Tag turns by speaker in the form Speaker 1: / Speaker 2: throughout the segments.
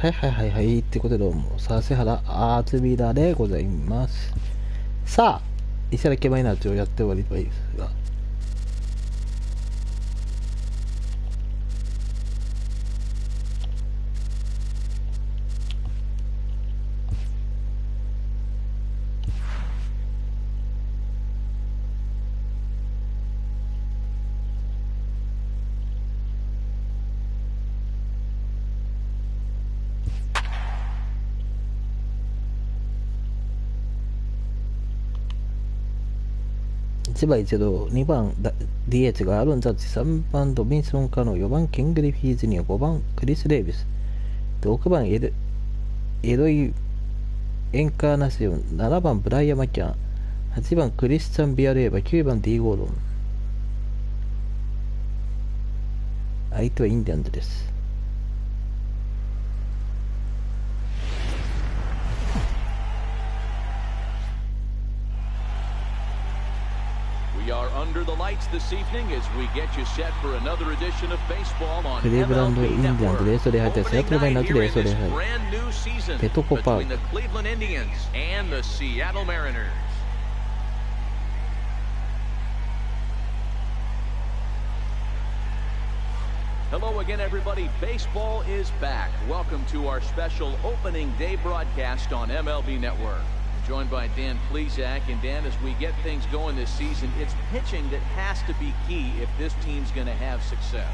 Speaker 1: はいはいはいはいってことでどうも指原あつみなでございます。さあ石原家マイナーズをやっておりますが、1番一度、2番 DH がアロン・ジャッジ、3番ドビンソン・カノ、4番ケン・グリフィーズニア、5番クリス・デイビス、6番エロイ・エンカーナシオン、7番ブライアン・マキャン、8番クリスチャン・ビアレーバ、9番 D ゴードン。相手はインディアンズです。クリーブランド・インディアンズレースで入ったセアトルマリナーズレースで入ペトコパーク。
Speaker 2: Hello again, everybody. Baseball is back. Welcome to our special opening day broadcast on MLB Network. Joined by Dan Plesac. And Dan, as we get things going this season, it's pitching that has to be key if this team's going to have success.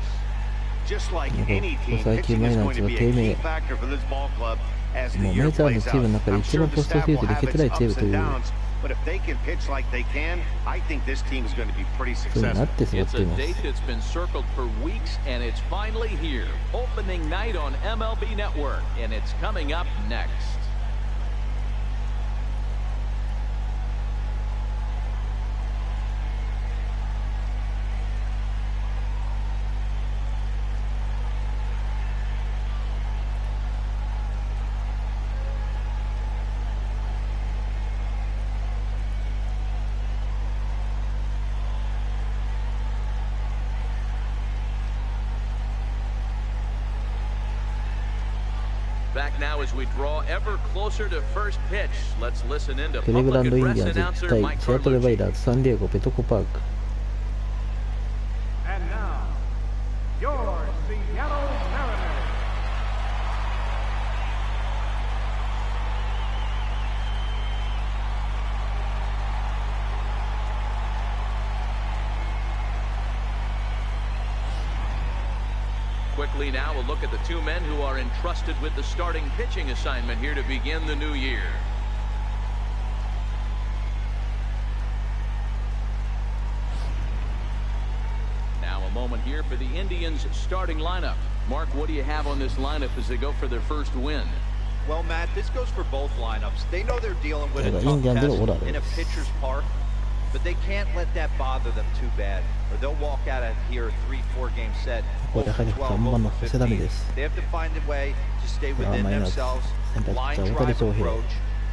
Speaker 3: Just like any team, pitching is going to be a key factor for this ball club as the year plays out. I'm sure the staff will have its ups and downs, but if they can pitch like they can, I think this team is going to be pretty successful.
Speaker 2: It's a date that's been circled for weeks, and it's finally here. Opening night on MLB Network, and it's coming up next. Back now as we draw ever closer to first pitch. Let's listen in to
Speaker 1: クリーブランド・インデ
Speaker 2: public
Speaker 1: ィアンズ
Speaker 2: address
Speaker 1: 対
Speaker 2: announcer
Speaker 1: シアトル・バイ
Speaker 2: Mike
Speaker 1: ラーズ、サンディエゴペトコパーク。
Speaker 4: And now, your Seattle Mariners.
Speaker 2: Quickly now, a look at the two men who are entrusted with the starting pitching assignment here to begin the new year. Now a moment here for the Indians' starting lineup. Mark, what do you have on this lineup as they go for their first win?
Speaker 5: Well, Matt, this goes for both lineups. They know they're dealing with a tough test in a pitcher's park, but they can't let that bother them too bad, or they'll walk out of here a 3-4 game set.
Speaker 1: これやはり3番の長谷ダメです。
Speaker 5: They have to find a way to stay within themselves. Line drive approach.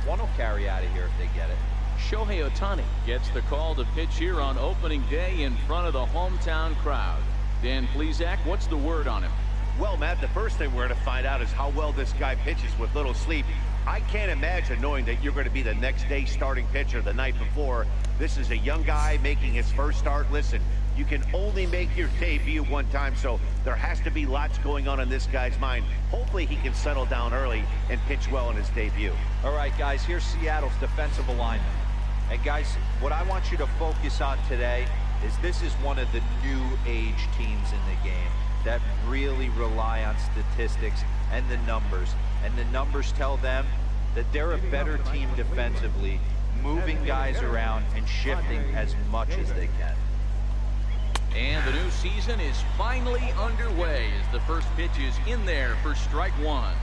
Speaker 5: One will carry out of here if they get it.
Speaker 2: Shohei Ohtani gets the call to pitch here on opening day in front of the hometown crowd. Dan Plesac, what's the word on him?
Speaker 3: Well, Matt, the first thing we're going to find out is how well this guy pitches with little sleep. I can't imagine knowing that you're going to be the next day starting pitcher the night before. This is a young guy making his first start. Listen, you can only make your debut one time, so there has to be lots going on in this guy's mind. Hopefully he can settle down early and pitch well in his debut.
Speaker 5: All right, guys, here's Seattle's defensive alignment. And guys, what I want you to focus on today is this is one of the new age teams in the game that really rely on statistics and the numbers. And the numbers tell them that they're a better team defensively, moving guys around and shifting as much as they can.
Speaker 2: And the new season is finally underway as the first pitch is in there for strike one.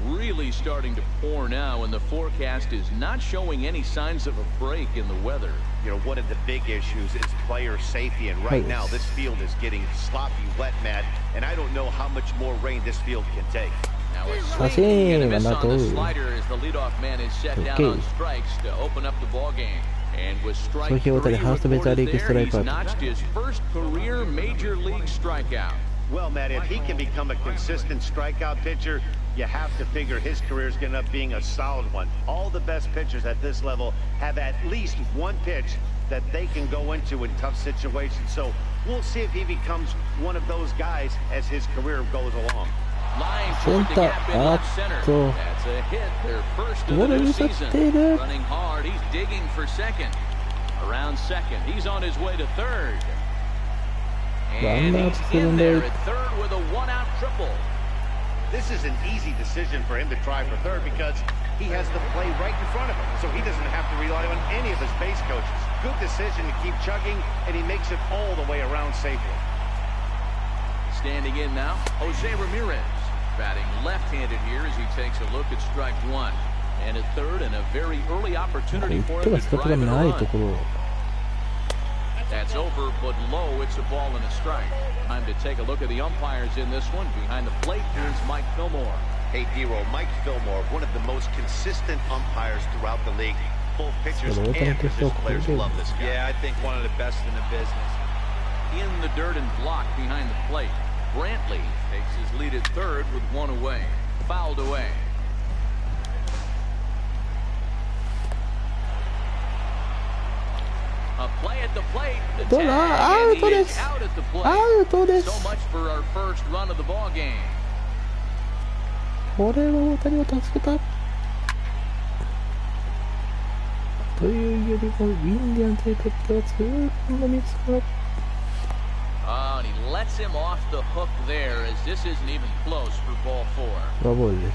Speaker 2: Really starting to pour now, and the forecast is not showing any signs of a break in the weather.
Speaker 3: You know, one of the big issues is player safety, and right now this field is getting sloppy wet, Matt, and I don't know how much more rain this field can take.
Speaker 2: Now a swing and a miss on the slider as the leadoff man is set down on strikes to open up the ball game. And with strike three reported there, he's notched his first career major league strikeout.
Speaker 3: Well, Matt, if he can become a consistent strikeout pitcher, you have to figure his career is going to end up being a solid one. All the best pitchers at this level have at least one pitch that they can go into in tough situations. So we'll see if he becomes one of those guys as his career goes along.
Speaker 2: Line toward the gap in left center. That's a hit. Their first of the new season. Running hard. He's digging for second. Around second. He's on his way to third. And he's in there at third with a one-out triple.
Speaker 3: This is an easy decision for him to try for third because he has the play right in front of him, so he doesn't have to rely on any of his base coaches. Good decision to keep chugging, and he makes it all the way around safely.
Speaker 2: Standing in now, Jose Ramirez. Batting left-handed here as he takes a look at strike one. And at third, and a very early opportunity for him to drive it on. That's over, but low. It's a ball and a strike. Time to take a look at the umpires in this one. Behind the plate, here's Mike Fillmore.
Speaker 3: Hey, D-Roll, Mike Fillmore, one of the most consistent umpires throughout the league. Both pitchers and position players love this guy.
Speaker 5: Yeah, I think one of the best in the business.
Speaker 2: In the dirt and blocked behind the plate. Brantley takes his lead at third with one away. Fouled away. A play at the plate. The tag, and he is out at the plate. So much for our first run of the ball game.
Speaker 1: これは大谷を助けたというよりもインディアンズにとっては痛恨のミスが
Speaker 2: Oh, and he lets him off the hook there as this isn't even close for ball four.
Speaker 1: フォアボールです。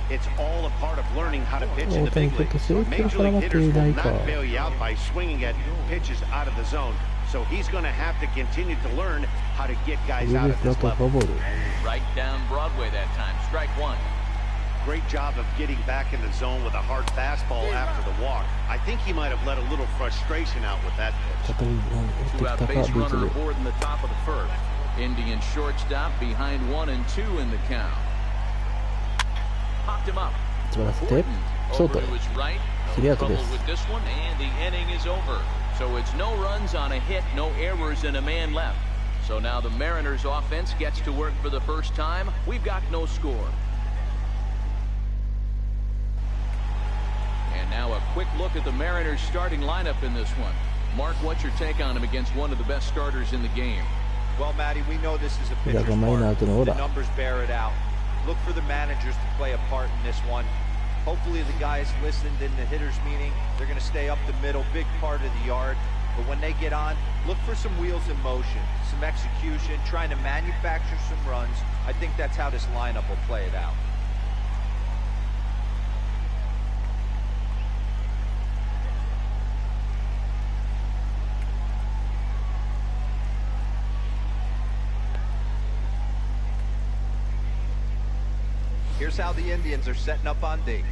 Speaker 3: It's all a part of learning how to pitch in the big leagues. Major league hitters will not bail you out by swinging at pitches out of the zone. So he's going to have to continue to learn how to get guys out at this level.
Speaker 2: Right down Broadway that time. Strike one.
Speaker 3: Great job of getting back in the zone with a hard fastball after the walk. I think he might have let a little frustration out with that pitch.
Speaker 2: Two-out base runner aboard in the top of the first. Indian shortstop behind 1 and 2 in the count. Popped him up. Over to his right. No trouble with this one, and the inning is over. So it's no runs on a hit, no errors, and a man left. So now the Mariners offense gets to work for the first time. We've got no score. And now a quick look at the Mariners starting lineup in this one. Mark, what's your take on him against one of the best starters in the game?
Speaker 5: Well, Matty, we know this is a pitcher's part. The numbers bear it out. Look for the managers to play a part in this one. Hopefully the guys listened in the hitters meeting. They're going to stay up the middle, big part of the yard. But when they get on, look for some wheels in motion, some execution, trying to manufacture some runs. I think that's how this lineup will play it out. Here's how the Indians are setting up on D.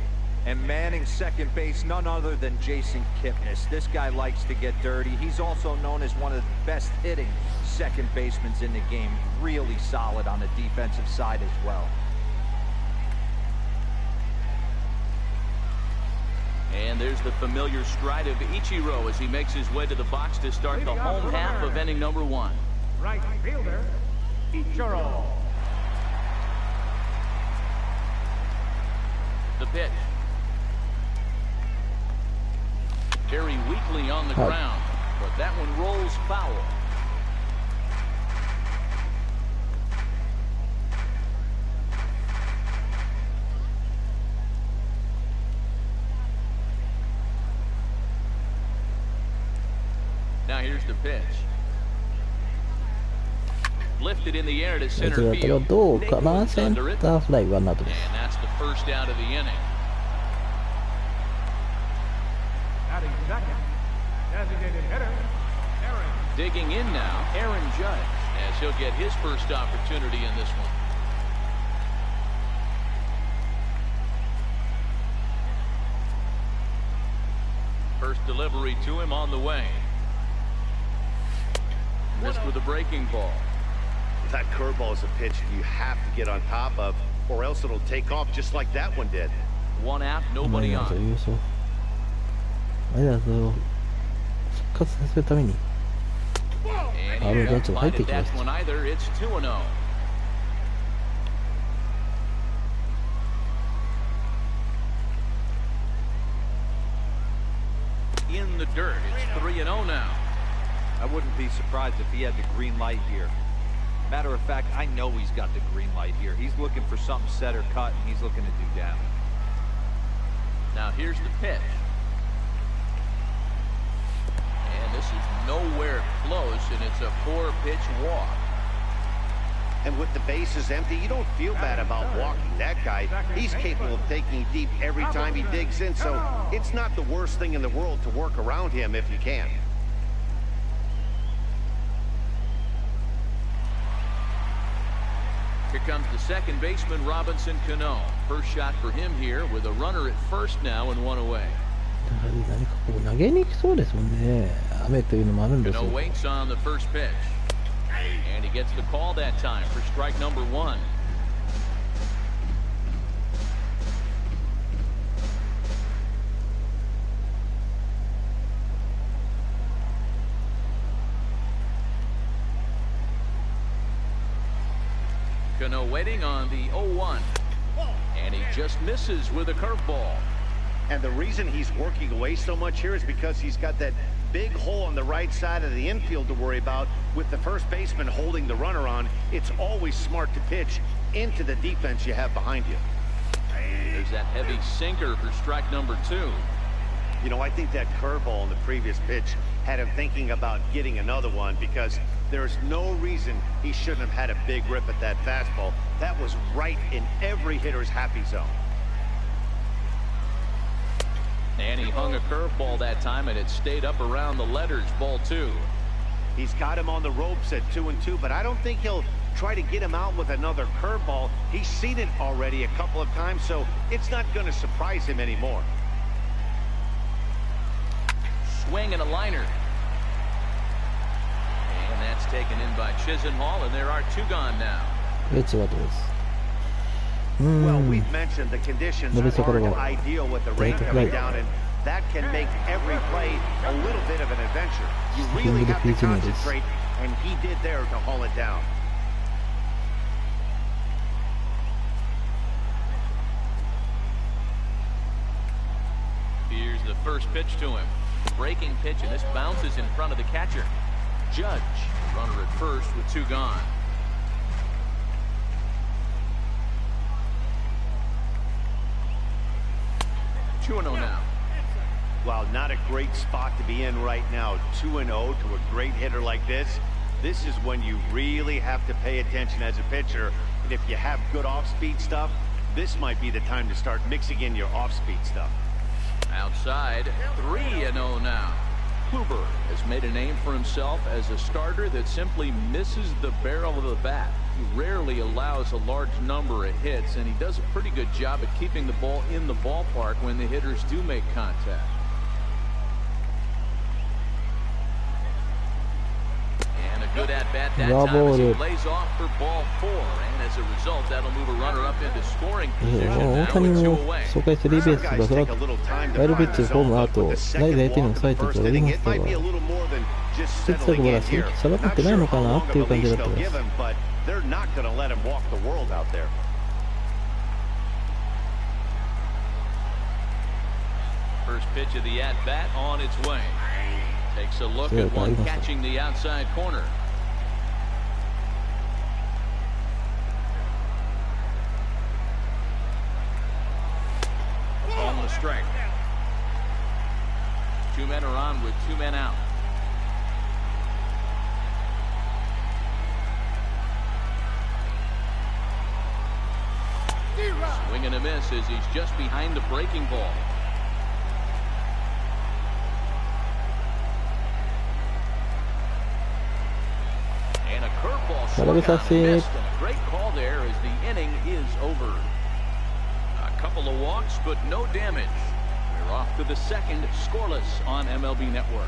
Speaker 5: And manning second base, none other than Jason Kipnis. This guy likes to get dirty. He's also known as one of the best hitting second basemen in the game. Really solid on the defensive side as well.
Speaker 2: And there's the familiar stride of Ichiro as he makes his way to the box to start the home half of inning number 1.
Speaker 4: Right fielder, Ichiro.
Speaker 2: The pitch. Very weakly on the ground, but that one rolls foul. Now here's the pitch. Lifted in the air to center field. Under it. And that's the first out of the inning.
Speaker 4: Batting second, designated hitter, Aaron.
Speaker 2: Digging in now, Aaron Judge, as he'll get his first opportunity in this one. First delivery to him on the way. Missed with a breaking ball.
Speaker 3: That curveball is a pitch you have to get on top of, or else it'll take off just like that one did.
Speaker 2: One out, nobody on. And he doesn't find that one either. It's 2-0. dirt. It's 3-0 now.
Speaker 5: I wouldn't be surprised if he had the green light here. Matter of fact, I know he's got the green light here. He's looking for something set or cut, and he's looking to do damage.
Speaker 2: Now here's the pitch. And this is nowhere close, and it's a 4-pitch walk.
Speaker 3: And with the bases empty, you don't feel bad about walking that guy. He's capable of taking deep every time he digs in, so it's not the worst thing in the world to work around him if you can.
Speaker 2: Here comes the second baseman, Robinson Cano. First shot for him here with a runner at first now and one away.
Speaker 1: 何かこう投げにくそうですもんね。雨というのもあるんですよ。
Speaker 2: Cano waits on the first pitch. And he gets the call that time for strike number 1. Cano waiting on the 0-1. And he just misses with a curveball.
Speaker 3: And the reason he's working away so much here is because he's got that big hole on the right side of the infield to worry about. With the first baseman holding the runner on, it's always smart to pitch into the defense you have behind you.
Speaker 2: There's that heavy sinker for strike number 2.
Speaker 3: You know, I think that curveball in the previous pitch had him thinking about getting another one, because there's no reason he shouldn't have had a big rip at that fastball. That was right in every hitter's happy zone.
Speaker 2: And he hung a curveball that time, and it stayed up around the letters, ball 2.
Speaker 3: He's got him on the ropes at 2-2, but I don't think he'll try to get him out with another curveball. He's seen it already a couple of times, so it's not going to surprise him anymore.
Speaker 2: Swing and a liner. And that's taken in by Chisenhall, and there are 2 gone now.
Speaker 3: Well, we've mentioned the conditions aren't ideal with the rain coming down, and that can make every play a little bit of an adventure. You really have to concentrate, and he did there to haul it down.
Speaker 2: Here's the first pitch to him. Breaking pitch, and this bounces in front of the catcher. Judge, runner at first with 2 gone. 2-0 now.
Speaker 3: Well, not a great spot to be in right now. 2-0 to a great hitter like this. This is when you really have to pay attention as a pitcher. And if you have good off-speed stuff, this might be the time to start mixing in your off-speed stuff.
Speaker 2: Outside, 3-0 now. Kluber has made a name for himself as a starter that simply misses the barrel of the bat. He rarely allows a large number of hits, and he does a pretty good job at keeping the ball in the ballpark when the hitters do make contact. And a good at-bat that time as he lays off for ball 4, and as a result, that'll move a runner up into scoring position now with 2 away.
Speaker 1: 紹介するリベースがそらワイルドピッチをホームアウト代打相手に抑えてとやりましたが、実はこれは正直さらってないのかなっていう感じだったんです。
Speaker 3: They're not going to let him walk the world out there.
Speaker 2: First pitch of the at-bat on its way. Takes a look at one catching the outside corner. On the strike. 2 men are on with 2 men out. Swing and a miss as he's just behind the breaking ball. And a curveball swung on and missed. A great call there as the inning is over. A couple of walks, but no damage. We're off to the second, scoreless on MLB Network.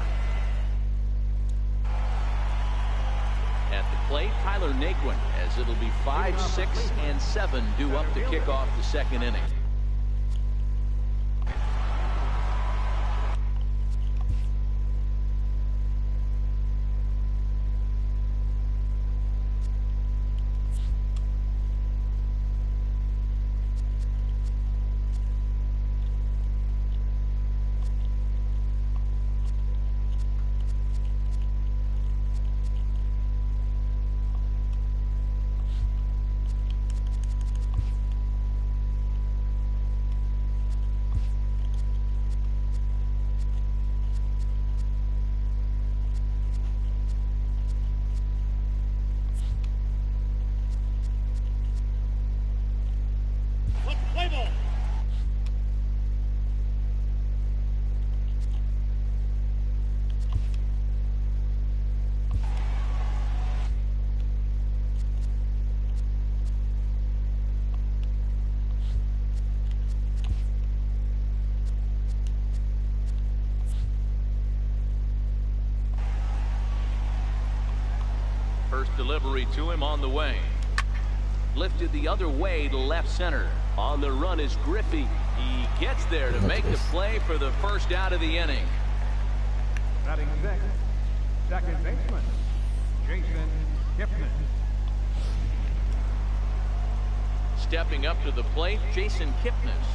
Speaker 2: At the plate, Tyler Naquin, as it'll be 5, 6, and 7 due up to kick off the second inning. First delivery to him on the way. Lifted the other way to left center. On the run is Griffey. He gets there to make the play for the first out of the inning.
Speaker 4: Batting sixth, second baseman, Jason Kipnis.
Speaker 2: Stepping up to the plate, Jason Kipnis.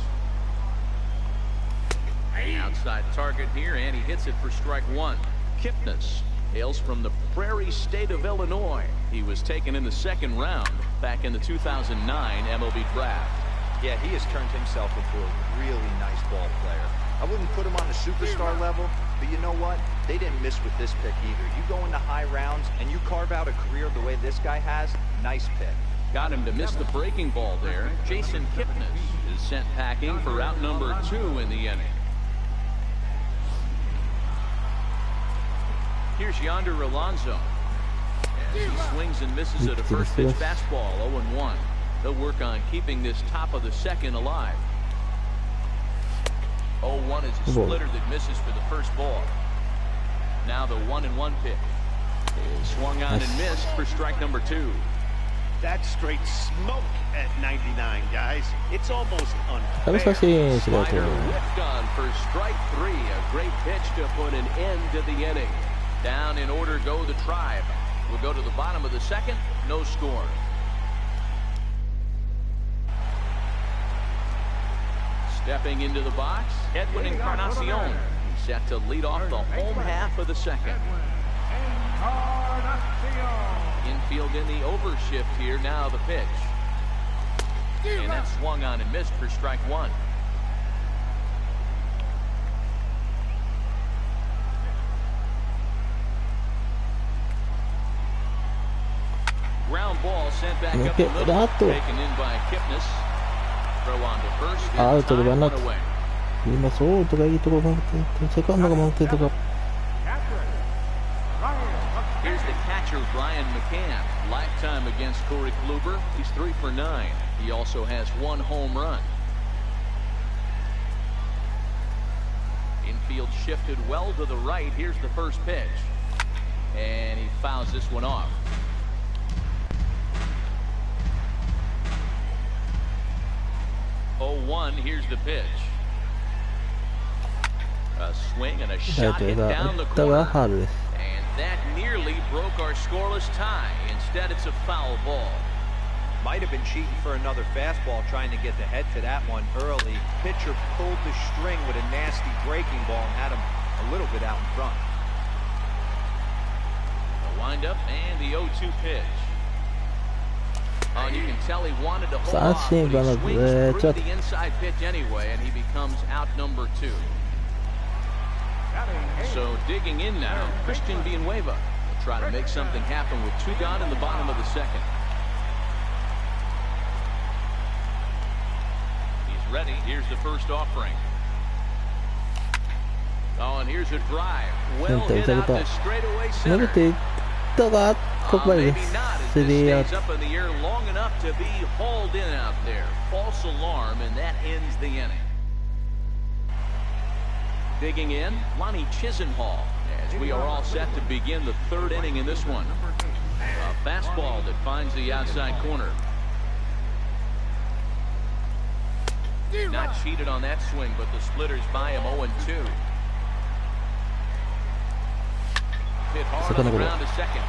Speaker 2: Outside target here, and he hits it for strike one. Kipnis hails from the Prairie State of Illinois. He was taken in the second round back in the 2009 MLB draft.
Speaker 5: Yeah, he has turned himself into a really nice ball player. I wouldn't put him on the superstar level, but you know what? They didn't miss with this pick either. You go into high rounds and you carve out a career the way this guy has, nice pick.
Speaker 2: Got him to miss the breaking ball there. Jason Kipnis is sent packing for out number 2 in the inning. Here's Yonder Alonso. As he swings and misses at a first pitch fastball, 0-1. They'll work on keeping this top of the second alive. 0-1 is a splitter that misses for the first ball. Now the 1-1 pitch. Swung on and missed for strike number 2.
Speaker 3: That's straight smoke at 99, guys. It's almost unfair.
Speaker 2: Slider whipped on for strike 3. A great pitch to put an end to the inning. Down in order go the Tribe. We'll go to the bottom of the second. No score. Stepping into the box, Edwin Encarnacion. He's set to lead off the home half of the second. Infield in the overshift here. Now the pitch. And that swung on and missed for strike 1. Ground ball sent back up the middle. Taken in by Kipnis. Throw on to first.
Speaker 1: Out to the run away. 今そうとかいいところ持ってセカンドが持ってとか
Speaker 2: Here's the catcher Brian McCann. Lifetime against Corey Kluber. He's 3 for 9. He also has 1 home run. Infield shifted well to the right. Here's the first pitch. And he fouls this one off. 0-1, here's the pitch. A swing and a shot hit down the corner. And that nearly broke our scoreless tie. Instead, it's a foul ball.
Speaker 5: Might have been cheating for another fastball, trying to get the head to that one early. Pitcher pulled the string with a nasty breaking ball and had him a little bit out in front.
Speaker 2: The windup and the 0-2 pitch. And you can tell he wanted to hold off, but he swings through the inside pitch anyway, and he becomes out number 2. So digging in now, Christian Villanueva will try to make something happen with 2 gone in the bottom of the second. He's ready. Here's the first offering. Oh, and here's a drive. Well hit out to straightaway center. Maybe not, as this stays up in the air long enough to be hauled in out there. False alarm, and that ends the inning. Digging in, Lonnie Chisenhall, as we are all set to begin the 3rd inning in this one. A fastball that finds the outside corner. Not cheated on that swing, but the splitters by him 0-2. Hit hard on the ground to second.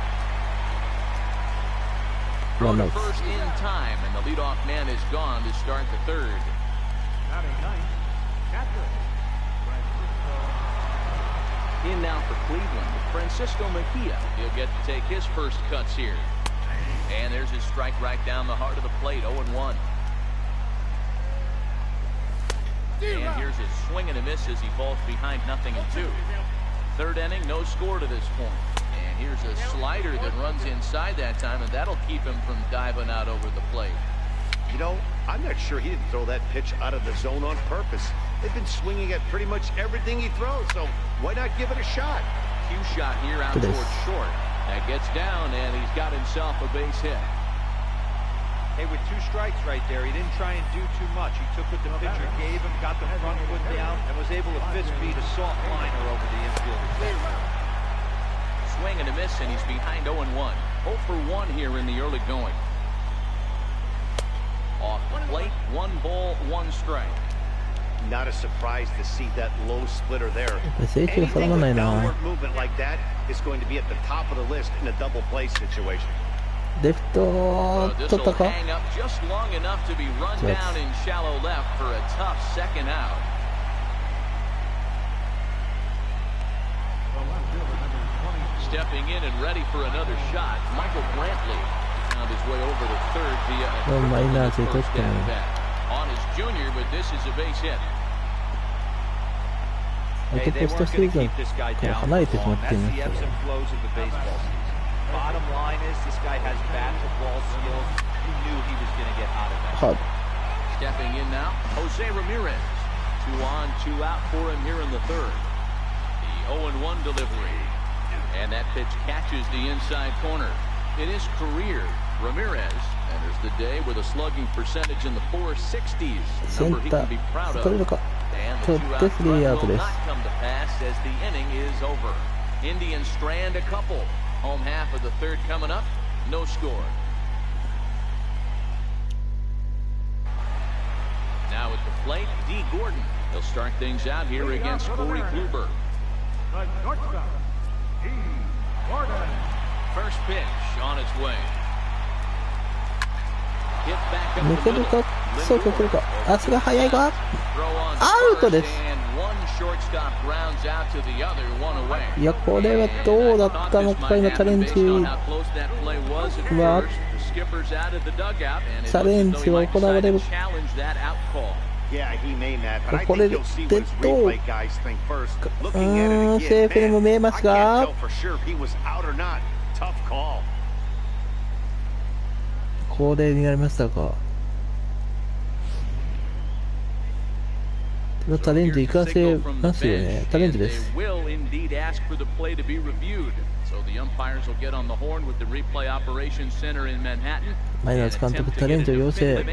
Speaker 2: Throw to first in time, and the leadoff man is gone to start the 3rd. In now for Cleveland, Francisco Mejia. He'll get to take his first cuts here. And there's his strike right down the heart of the plate, 0-1. And here's his swing and a miss as he falls behind 0-2. 3rd inning, no score to this point. And here's a slider that runs inside that time, and that'll keep him from diving out over the plate.
Speaker 3: You know, I'm not sure he didn't throw that pitch out of the zone on purpose. They've been swinging at pretty much everything he throws, so why not give it a shot?
Speaker 2: Cue shot here out towards short. That gets down, and he's got himself a base hit.
Speaker 5: Hey, with 2 strikes right there, he didn't try and do too much. He took what the pitcher gave him, got the front foot down, and was able to fist feed a soft liner over the infield.
Speaker 2: Swing and a miss, and he's behind 0-1. 0 for 1 here in the early going. Off the plate, 1 ball, 1 strike.
Speaker 3: Not a surprise to see that low splitter there.
Speaker 1: 制球が定まらないな。
Speaker 3: Downward movement like that is going to be at the top of the list in a double play situation.
Speaker 1: レフト取ったか。
Speaker 2: Hang up just long enough to be run down in shallow left for a tough second out. Stepping in and ready for another shot, Michael Brantley found his way over to third via a
Speaker 1: マリナーズで取ったの。
Speaker 2: on his junior, but this is a base hit.
Speaker 1: 相手ポストシーズンから離れてしまっていますけど。
Speaker 5: Bottom line is this guy has bat to ball skills. You knew he was going to get out of that.
Speaker 1: Hard.
Speaker 2: Stepping in now, Jose Ramirez. 2 on, 2 out for him here in the third. The 0-1 delivery. And that pitch catches the inside corner. In his career, Ramirez enters the day with a slugging percentage in the 460s. A number he can be proud of. And the 2-out run will not come to pass as the inning is over. Indians strand a couple. Home half of the third coming up. No score. Now at the plate, D. Gordon. He'll start things out here against Corey Kluber.
Speaker 4: The shortstop, D. Gordon.
Speaker 2: First pitch on its way. Hit back up
Speaker 1: 抜けるか、そうか来るか、足が速いか、アウトです。いや、これはどうだったのか、今チャレンジは行われる。これでどう、セーフにも見えますが、恒例になりましたか。チャレンジ行かせますよね。チャレンジです。マイナーズ監督、チャレンジを要請。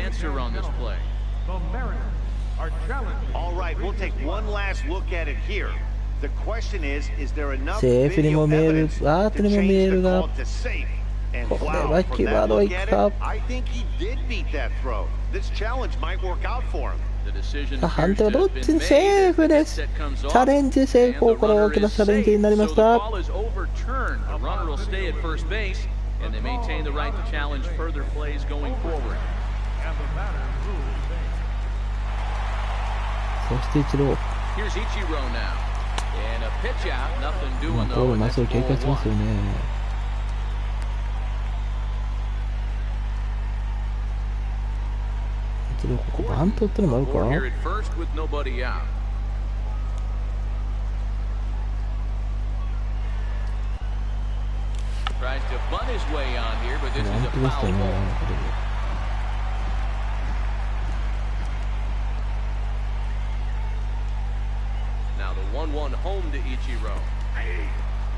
Speaker 1: セーフにも見える、アートにも見えるが、これは際どいか。判定はどっちにセーフです。チャレンジ成功から大きなチャレンジになりました。そしてイチロー。ボールマスを警戒しますよね。ここバントってのもあるか。バントでしたね。
Speaker 2: Now the 1-1 home to Ichiro.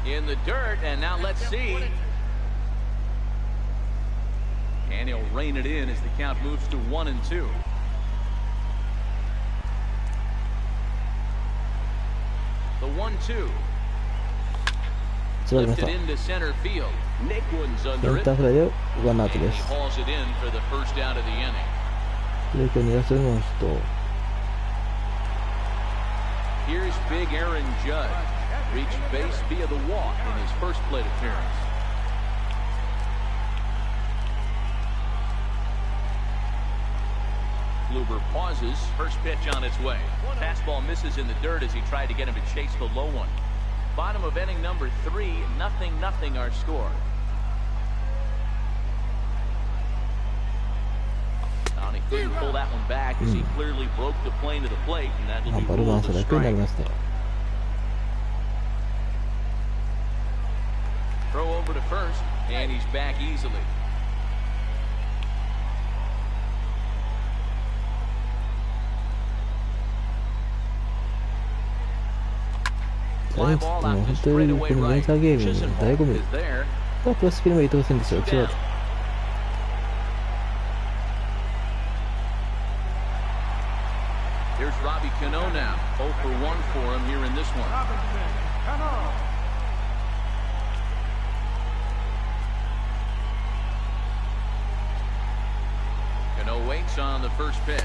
Speaker 2: In the dirt, and now let's see. And he'll rein it in as the count moves to 1-2. The 1-2. Lifted into center field. Naquin's under it. And he hauls it in for the first out of the inning. Here's big Aaron Judge. Reached base via the walk in his first plate appearance. Kluber pauses. First pitch on its way. Fastball misses in the dirt as he tried to get him to chase the low one. Bottom of inning number 3, 0-0 our score. He couldn't pull that one back as he clearly broke the plane to the plate, and that'll be ruled a strike. Throw over to first, and he's back easily.
Speaker 1: ジャイアンツってもう本当にこのメジャーゲームの醍醐味がプロスピルも言ってほしいんですよ。違う。
Speaker 2: Here's Robbie Cano now. 0 for 1 for him here in this one. Cano waits on the first pitch.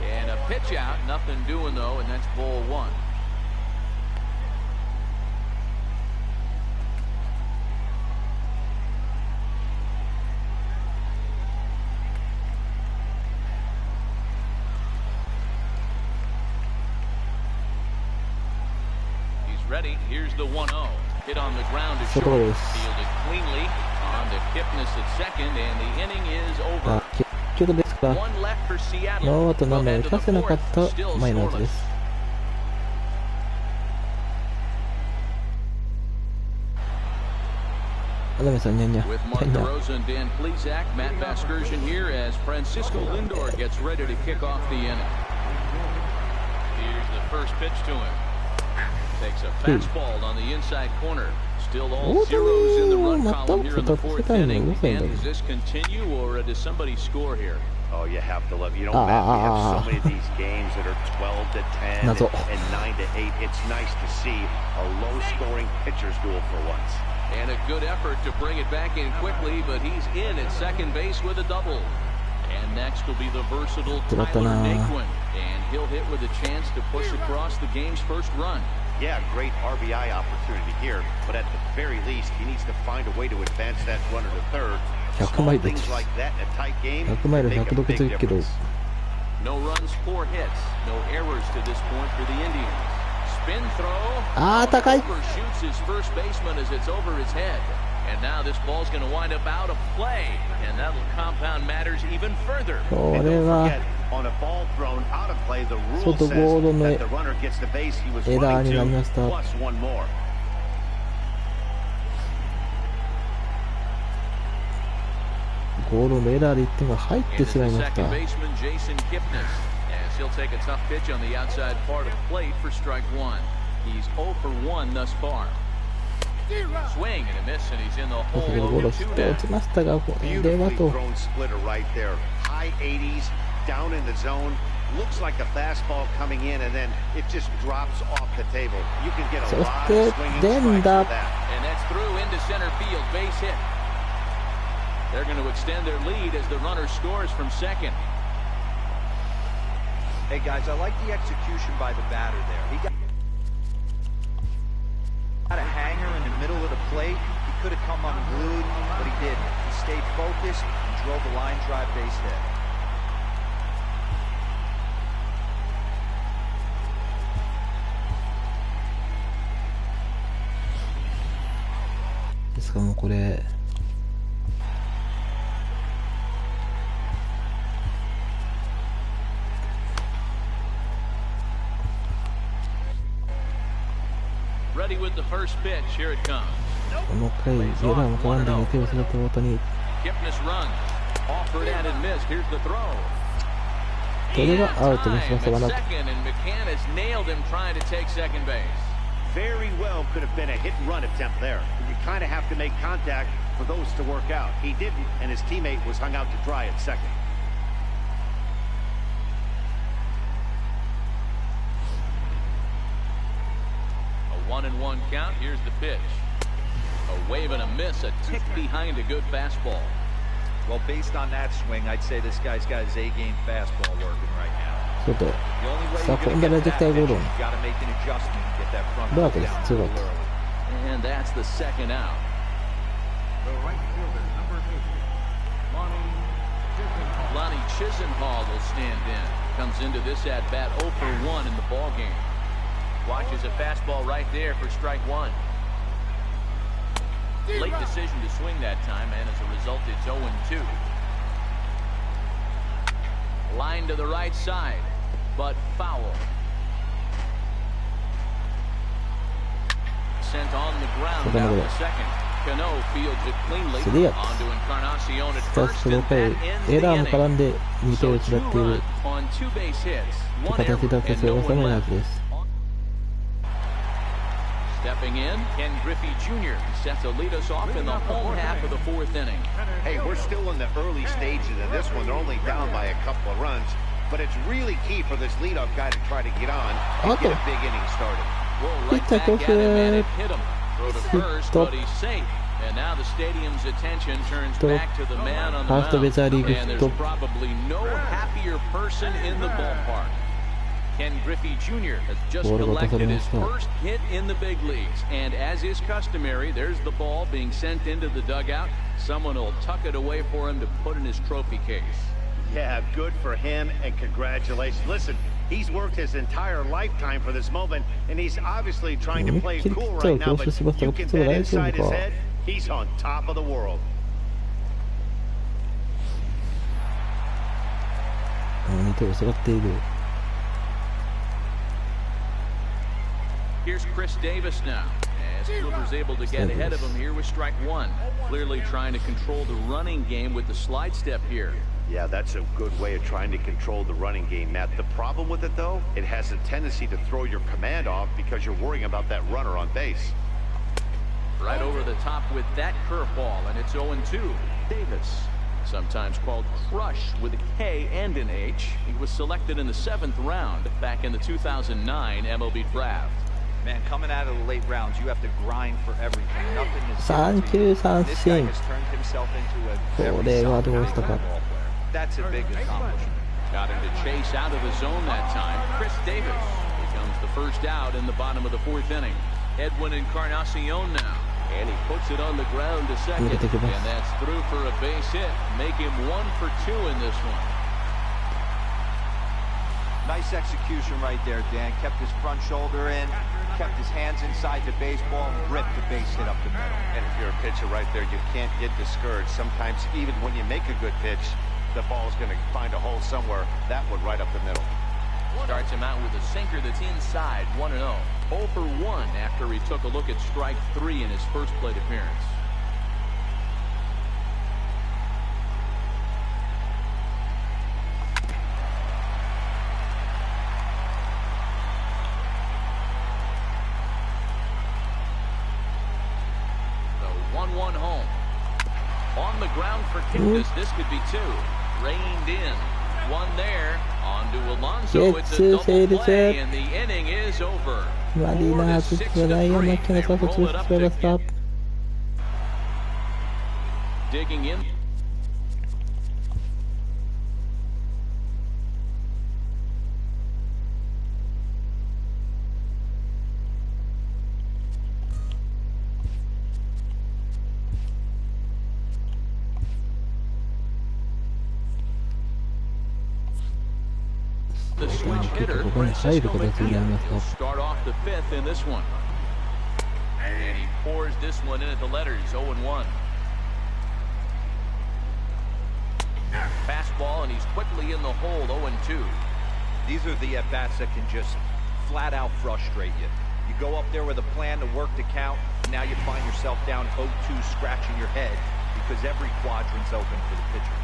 Speaker 2: And a pitch out. Nothing doing though, and that's ball 1. Ready. Here's the 1-0. Hit on the ground to short. Fielded cleanly on to Kipnis at second, and the inning is over.
Speaker 1: 結局ですが、ノーアウトランナーを打たせなかったマイナーズです。アダメさん、にゃんにゃ。
Speaker 2: With Mark DeRosa and Dan Plesac, Matt Vasgersian here as Francisco Lindor gets ready to kick off the inning. Here's the first pitch to him.Takes a fastball on the inside corner. Still all zeros in the run column here in the fourth inning. And does this continue, or does somebody score here?
Speaker 3: Oh, you have to love. You know, Matt, we have so many of these games that are 12 to 10 and 9 to 8. It's nice to see a low-scoring pitcher's duel for once.
Speaker 2: And a good effort to bring it back in quickly, but he's in at second base with a double. And next will be the versatile Tyler Naquin, and he'll hit with a chance to push across the game's first run.Yeah,
Speaker 3: great RBI opportunity here, but at the very least, he needs to find a way to advance that runner to third. Small things like that in a tight game make a big difference.
Speaker 2: No runs, 4 hits, no errors to this point for the Indians. Spin throw. Overshoots his first baseman as it's over his head. And now this ball's going to wind up out of play, and that'll compound matters even further.
Speaker 3: And don't forget, on a ball thrown out of play, the rule says that the runner gets the base he was running to, plus one more.
Speaker 1: ゴールのエラーで1点が入ってしまいました。
Speaker 2: Second baseman Jason Kipnis, as he'll take a tough pitch on the outside part of the plate for strike 1. He's 0 for 1 thus far.Swing and a miss, and he's in the hole.
Speaker 1: ゴロして落ちましたが、これはと。
Speaker 3: High 80s, down in the zone. Looks like a fastball coming in, and then it just drops off the table. You can get a lot of swinging strikes for that.
Speaker 2: And that's through into center field, base hit. They're going to extend their lead as the runner scores from second.
Speaker 5: Hey guys, I like the execution by the batter there. He got a hanger in the middle of the plate. He could have come unglued, but he didn't. He stayed focused and drove the line drive base hit.
Speaker 1: This isもうこれ。
Speaker 2: Ready with the first pitch. Here it comes.
Speaker 1: この回、エラーも絡んで2点を失った大谷。
Speaker 2: Kipnis runs. Offered and missed. Here's the throw.
Speaker 1: これがアウトにしましたがなく。
Speaker 2: Second, and McCann has nailed him trying to take second base.
Speaker 3: Very well could have been a hit-and-run attempt there. You kind of have to make contact for those to work out. He didn't, and his teammate was hung out to dry at second.
Speaker 2: A 1-1 count. Here's the pitch. A wave and a miss, a tick behind a good fastball.
Speaker 5: Well, based on that swing, I'd say this guy's got his A-game fastball working right now.
Speaker 1: 外。さあ、今度は絶対ゴール。バートです。ツーアウト。
Speaker 2: And that's the second out. Lonnie Chisenhall will stand in. Comes into this at bat 0 for 1 in the ball game. Watches a fastball right there for strike 1. Late decision to swing that time, and as a result, it's 0-2. Line to the right side, but foul. Sent on the ground down the second. Cano fields it cleanly onto Encarnacion at first, and that ends the inning. So 2 on 2 base hits, 1 error, and no one left. Stepping in, Ken Griffey Jr. set to lead us off in the home half of the fourth inning.
Speaker 3: Hey, we're still in the early stages of this one. They're only down by a couple of runs, but it's really key for this leadoff guy to try to get on and get a big inning started.
Speaker 2: Well, right back at him, and it hit him. Throw to first, but he's safe. And now the stadium's attention turns back to the man on the mound. And there's probably no happier person in the ballpark. Ken Griffey Jr. has just collected his first hit in the big leagues. And as is customary, there's the ball being sent into the dugout. Someone will tuck it away for him to put in his trophy case.
Speaker 3: Yeah, good for him, and congratulations. Listen, he's worked his entire lifetime for this moment, and he's obviously trying to play cool right now, but you can bet inside his head, he's on top of the world.
Speaker 2: Here's Chris Davis now, as Kluber's able to get ahead of him here with strike one. Clearly trying to control the running game with the slide step here.
Speaker 3: Yeah, that's a good way of trying to control the running game, Matt. The problem with it, though, it has a tendency to throw your command off because you're worrying about that runner on base.
Speaker 2: Right over the top with that curveball, and it's 0-2. Davis, sometimes called Crush with a K and an H. He was selected in the 7th round back in the 2009 MLB draft.
Speaker 5: Man, coming out of the late rounds, you have to grind for everything. Nothing is guaranteed. This guy has turned himself into a very solid ball player. That's a big accomplishment.
Speaker 2: Got him to chase out of the zone that time. Chris Davis becomes the first out in the bottom of the 4th inning. Edwin Encarnacion now. And he puts it on the ground to second. And that's through for a base hit. Make him 1 for 2 in this one.
Speaker 5: Nice execution right there, Dan. Kept his front shoulder in, kept his hands inside the baseball, and ripped the base hit up the middle.
Speaker 3: And if you're a pitcher right there, you can't get discouraged. Sometimes even when you make a good pitch, the ball's going to find a hole somewhere. That one right up the middle.
Speaker 2: Starts him out with a sinker that's inside, 1-0. 0 for 1 after he took a look at strike 3 in his first plate appearance. The 1-1 home. On the ground for Kipnis, this could be 2. Reined in. 1 there. On to Alonso. It's a double play, and the inning is over.
Speaker 1: マリナーズ世代を負けなさ卒業しました。
Speaker 2: Digging in. The switch hitter, Francisco Mejia, will start off the 5th in this one. And he pours this one in at the letters, 0-1. Fastball, and he's quickly in the hole, 0-2.
Speaker 5: These are the at-bats that can just flat out frustrate you. You go up there with a plan to work the count, and now you find yourself down 0-2, scratching your head because every quadrant's open for the pitcher.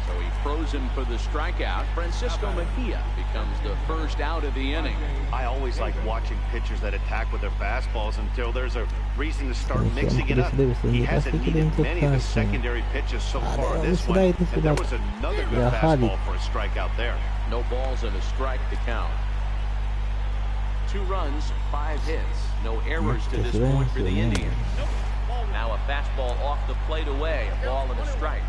Speaker 2: So he throws him for the strikeout. Francisco Mejia becomes the first out of the inning.
Speaker 3: I always like watching pitchers that attack with their fastballs until there's a reason to start mixing it up. He hasn't needed many of the secondary pitches so far in this one, and there was another good fastball for a strikeout there.
Speaker 2: No balls and a strike to count. 2 runs, 5 hits. No errors to this point for the Indians. Now a fastball off the plate away, a ball and a strike.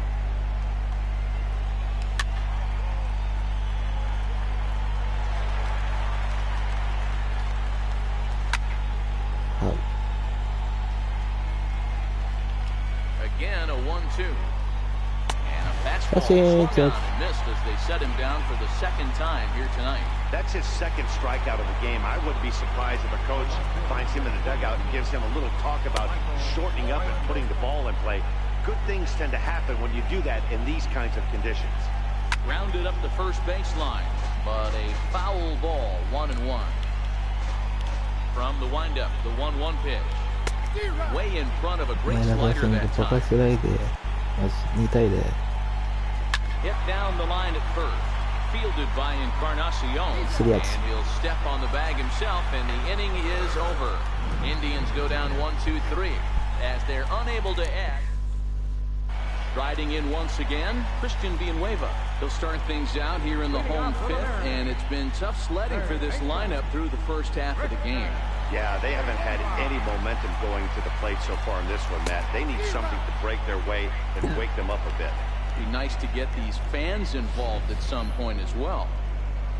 Speaker 2: Again, a 1-2. And a fastball swung on and missed as they set him down for the 2nd time here tonight.
Speaker 3: That's his 2nd strikeout of the game. I wouldn't be surprised if a coach finds him in the dugout and gives him a little talk about shortening up and putting the ball in play. Good things tend to happen when you do that in these kinds of conditions.
Speaker 2: Grounded up the first baseline, but a foul ball, 1-1. From the windup, the 1-1 pitch. Way in front of a great slider that time. Hit down the line at first. fielded by Encarnacion, and he'll step on the bag himself, and the inning is over. Indians go down 1-2-3 as they're unable to add. Riding in once again, Christian Villanueva. He'll start things out here in the home fifth, and it's been tough sledding for this lineup through the first half of the game.
Speaker 3: Yeah, they haven't had any momentum going to the plate so far in this one, Matt. They need something to break their way and wake them up a bit.
Speaker 2: Be nice to get these fans involved at some point as well.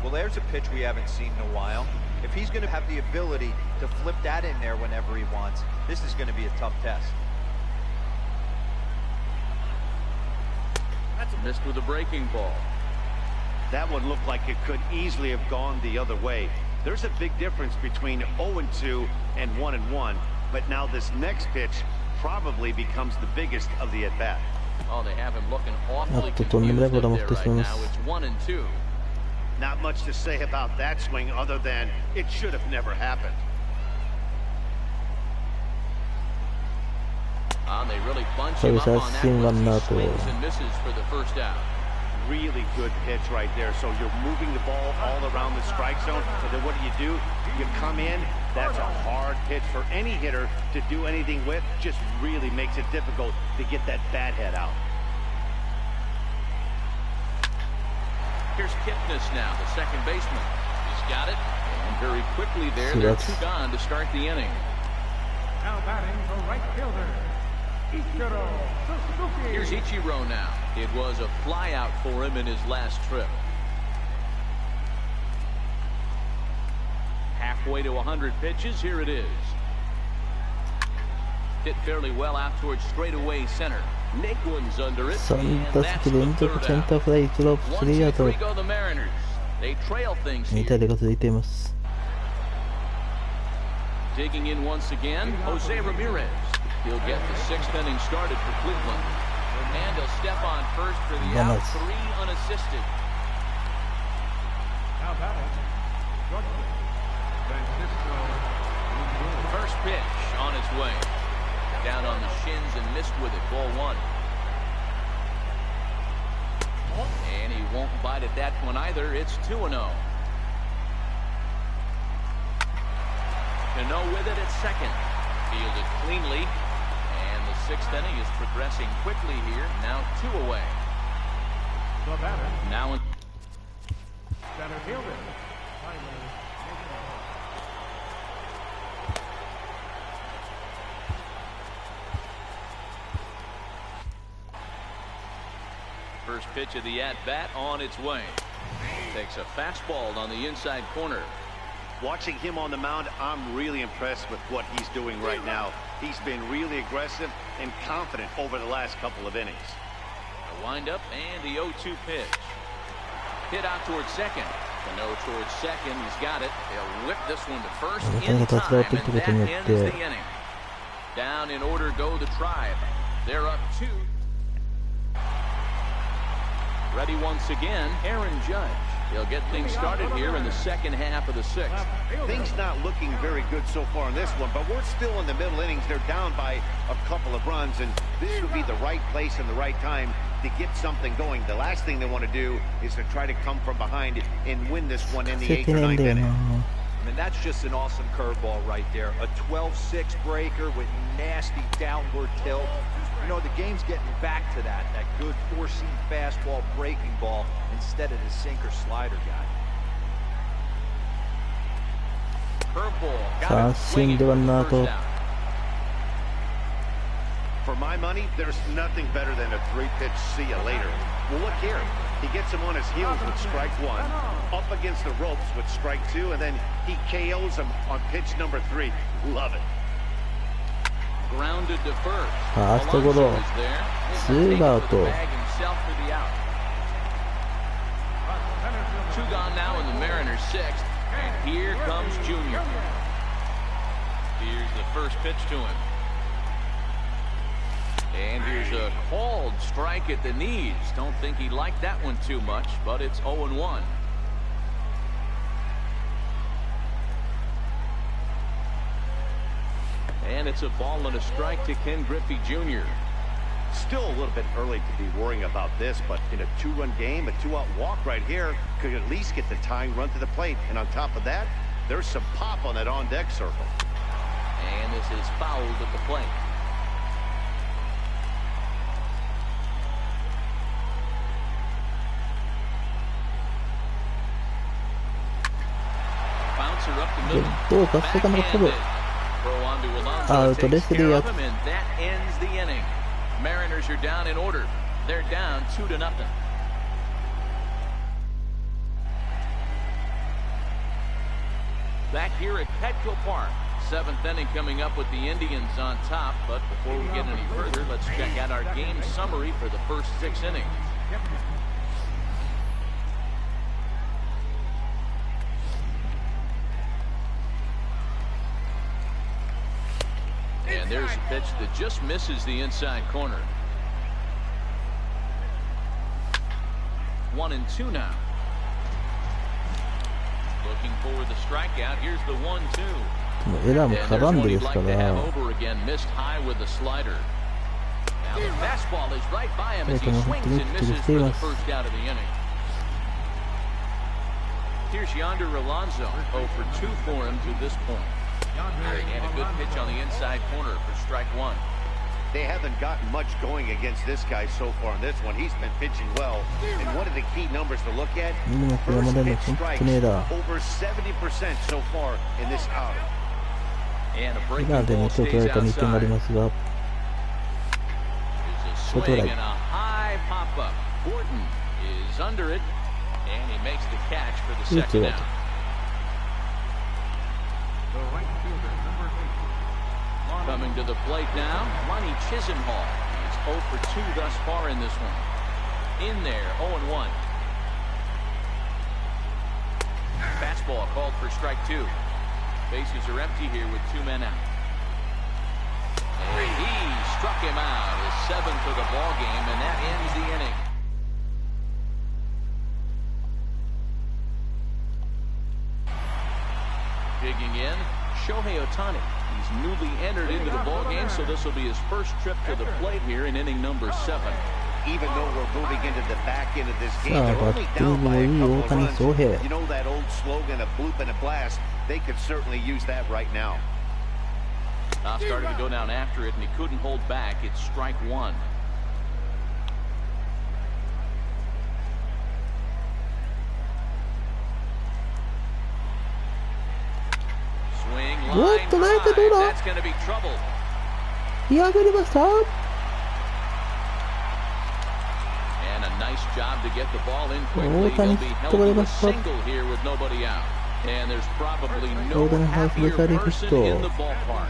Speaker 5: Well, there's a pitch we haven't seen in a while. If he's going to have the ability to flip that in there whenever he wants, this is going to be a tough test.
Speaker 2: Missed with a breaking ball.
Speaker 3: That one looked like it could easily have gone the other way. There's a big difference between 0-2 and 1-1, but now this next pitch probably becomes the biggest of the at-bat.
Speaker 2: Oh, they have him looking awfully confused up there right now. It's 1-2.
Speaker 3: Not much to say about that swing other than it should have never happened.
Speaker 2: They really bunch him up on that one. He swings and misses for the first out.
Speaker 3: Really good pitch right there. So you're moving the ball all around the strike zone, and then what do? You come in. That's a hard pitch for any hitter to do anything with. Just really makes it difficult to get that bat head out.
Speaker 2: Here's Kipnis now, the second baseman. He's got it, and very quickly they're two gone to start the inning.
Speaker 4: Now batting for right fielder, Ichiro Suzuki.
Speaker 2: Here's Ichiro now. It was a flyout for him in his last trip. Halfway to 100 pitches, here it is. Hit fairly well out towards straightaway center. Naquin's under it, and that's the third out. 1-2-3 go the Mariners. They trail things here. Digging in once again, Jose Ramirez. He'll get the sixth inning started for Cleveland. And he'll step on first for the out, 3 unassisted.
Speaker 4: Now batting,
Speaker 2: First pitch on its way. Down on the shins and missed with it, ball 1. And he won't bite at that one either. It's 2-0. Cano with it at second. Fielded cleanly. And the sixth inning is progressing quickly here. Now 2 away. Now in
Speaker 4: center fielder.
Speaker 2: First pitch of the at-bat on its way. Takes a fastball on the inside corner.
Speaker 3: Watching him on the mound, I'm really impressed with what he's doing right now. He's been really aggressive and confident over the last couple of innings.
Speaker 2: A windup and the 0-2 pitch. Hit out towards second. Cano towards second. He's got it. He'll whip this one to first in time, and that ends the inning. Down in order go the Tribe. They're up 2. Ready once again, Aaron Judge. He'll get things started here in the second half of the 6th.
Speaker 3: Things not looking very good so far in this one, but we're still in the middle innings. They're down by a couple of runs, and this would be the right place and the right time to get something going. The last thing they want to do is to try to come from behind and win this one in the 8th or 9th inning.
Speaker 5: I mean, that's just an awesome curveball right there. A 12-6 breaker with nasty downward tilt. You know, the game's getting back to that good four-seam fastball breaking ball instead of the sinker slider guy.
Speaker 2: Curveball.
Speaker 3: For my money, there's nothing better than a 3-pitch see you later. Well, look here. He gets him on his heels with strike 1, up against the ropes with strike 2, and then he KOs him on pitch number 3. Love it.
Speaker 2: Grounded to first.
Speaker 1: ファーストゴロ。2アウト。
Speaker 2: 2 gone now in the Mariners 6th, and here comes Junior. Here's the first pitch to him. And here's a called strike at the knees. Don't think he liked that one too much, but it's 0-1. And it's a ball and a strike to Ken Griffey Jr.
Speaker 3: Still a little bit early to be worrying about this, but in a 2-run game, a 2-out walk right here could at least get the tying run to the plate. And on top of that, there's some pop on that on-deck circle.
Speaker 2: And this is fouled at the plate. Bouncer up the middle.
Speaker 1: どうかセカンドが飛ぶ。
Speaker 2: Throw on to Alonso.
Speaker 1: アウトです。
Speaker 2: Takes care of him, and that ends the inning. Mariners are down in order. They're down 2-0. Back here at Petco Park. 7th inning coming up with the Indians on top. But before we get any further, let's check out our game summary for the first 6 innings. And there's a pitch that just misses the inside corner. 1-2 now. Looking for the strikeout. Here's the 1-2.
Speaker 1: エラーも
Speaker 2: And
Speaker 1: 絡
Speaker 2: there's
Speaker 1: ん
Speaker 2: one
Speaker 1: でで
Speaker 2: he'd
Speaker 1: すか
Speaker 2: like to
Speaker 1: ら
Speaker 2: have over again. Missed high with the slider. Now the fastball is right by him as he swings and misses for the first out of the inning. Here's Yonder Alonso. 0 for 2 for him to this point. And a good pitch on the inside corner for strike 1.
Speaker 3: They haven't gotten much going against this guy so far in this one. He's been pitching well. And one of the key numbers to look at, first pitch strikes over 70% so far in this outing.
Speaker 2: And a
Speaker 1: エ
Speaker 2: breaking
Speaker 1: ラーで
Speaker 2: ball
Speaker 1: 2点取
Speaker 2: stays
Speaker 1: られた2点があり
Speaker 2: outside.
Speaker 1: ますが
Speaker 2: There's a swing and a high pop-up. Gordon is under it, and he makes the catch for the second out.
Speaker 4: The right fielder, number 8.
Speaker 2: Coming to the plate now, Lonnie Chisenhall. He's 0 for 2 thus far in this one. In there, 0-1. Fastball called for strike 2. Bases are empty here with 2 men out. And he struck him out. His 7th of the ball game, and that ends the inning. Digging in, Shohei Ohtani. He's newly entered into the ball game, so this will be his first trip to the plate here in inning number 7.
Speaker 3: Even though we're moving into the back end of this game,
Speaker 1: Ah,
Speaker 3: they're
Speaker 1: but
Speaker 3: only down by a couple of
Speaker 1: Ohtani
Speaker 3: runs.
Speaker 1: Shohei.
Speaker 3: You know that old slogan, a bloop and a blast? They could certainly use that right now.
Speaker 2: Started to go down after it, and he couldn't hold back. It's strike 1. Swing line drive. That's going to be trouble.
Speaker 1: 破りました。
Speaker 2: And a nice job to get the ball in quickly. He'll be held to a single here with nobody out. And there's probably no happier person in the ballpark.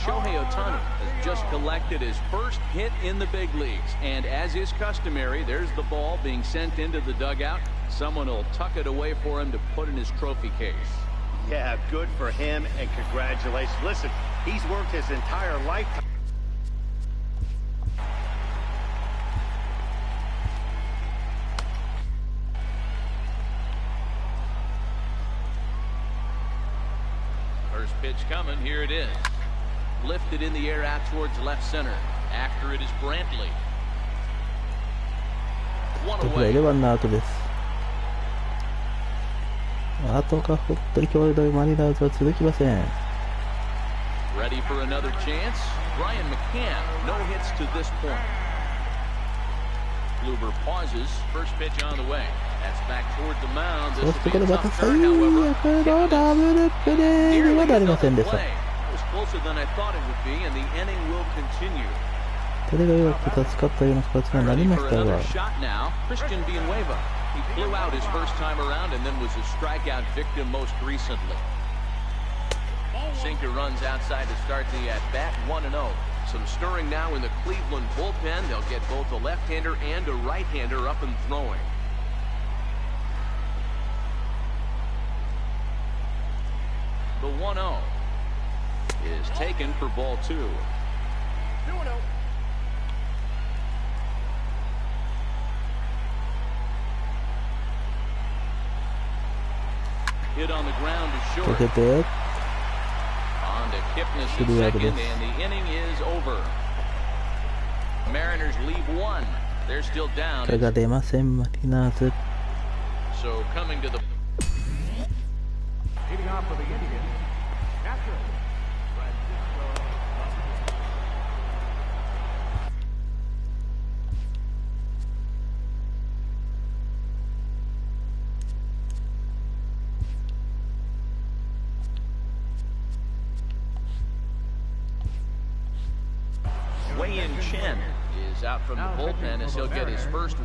Speaker 2: Shohei Ohtani has just collected his first hit in the big leagues. And as is customary, there's the ball being sent into the dugout. Someone will tuck it away for him to put in his trophy case.
Speaker 3: Yeah, good for him, and congratulations. Listen, he's worked his entire lifetime.
Speaker 2: First pitch coming, here it is. Lifted in the air out towards left center. After it is Brantley. One
Speaker 1: ところで
Speaker 2: away.
Speaker 1: ワンアウトです。あとが本当に強力マリナーズは続きません。
Speaker 2: Ready for another chance? Brian McCann, no hits to this point. Kluber pauses. First pitch on the way. That's back toward the mound.
Speaker 1: そ
Speaker 2: This
Speaker 1: してこ
Speaker 2: will
Speaker 1: れ
Speaker 2: be a
Speaker 1: また
Speaker 2: tough
Speaker 1: 最
Speaker 2: turn, however.
Speaker 1: 悪のダブルプレーにはなりませんでした。
Speaker 2: It was closer than I thought it would be, and the inning will continue.
Speaker 1: それが弱く助かったような形になり
Speaker 2: Ready
Speaker 1: ま
Speaker 2: for
Speaker 1: したが
Speaker 2: another shot now. Christian Villanueva. He flew out his first time around and then was a strikeout victim most recently. Sinker runs outside to start the at-bat, 1-0. Some stirring now in the Cleveland bullpen. They'll get both a left-hander and a right-hander up and throwing. The 1-0 is taken for ball 2.
Speaker 4: 2-0.
Speaker 2: Hit on the ground to
Speaker 1: か
Speaker 2: short.
Speaker 1: けて
Speaker 2: On to Kipnis in
Speaker 1: Shibuyama
Speaker 2: second,
Speaker 1: です。
Speaker 2: and the inning is over. Mariners leave one. They're still down.
Speaker 1: 手が出ませんマリナーズ。
Speaker 2: So coming to the
Speaker 4: Leading off for the Indians, catcher, Francisco.
Speaker 2: weigh-in Chen is out from the bullpen as he'll get his first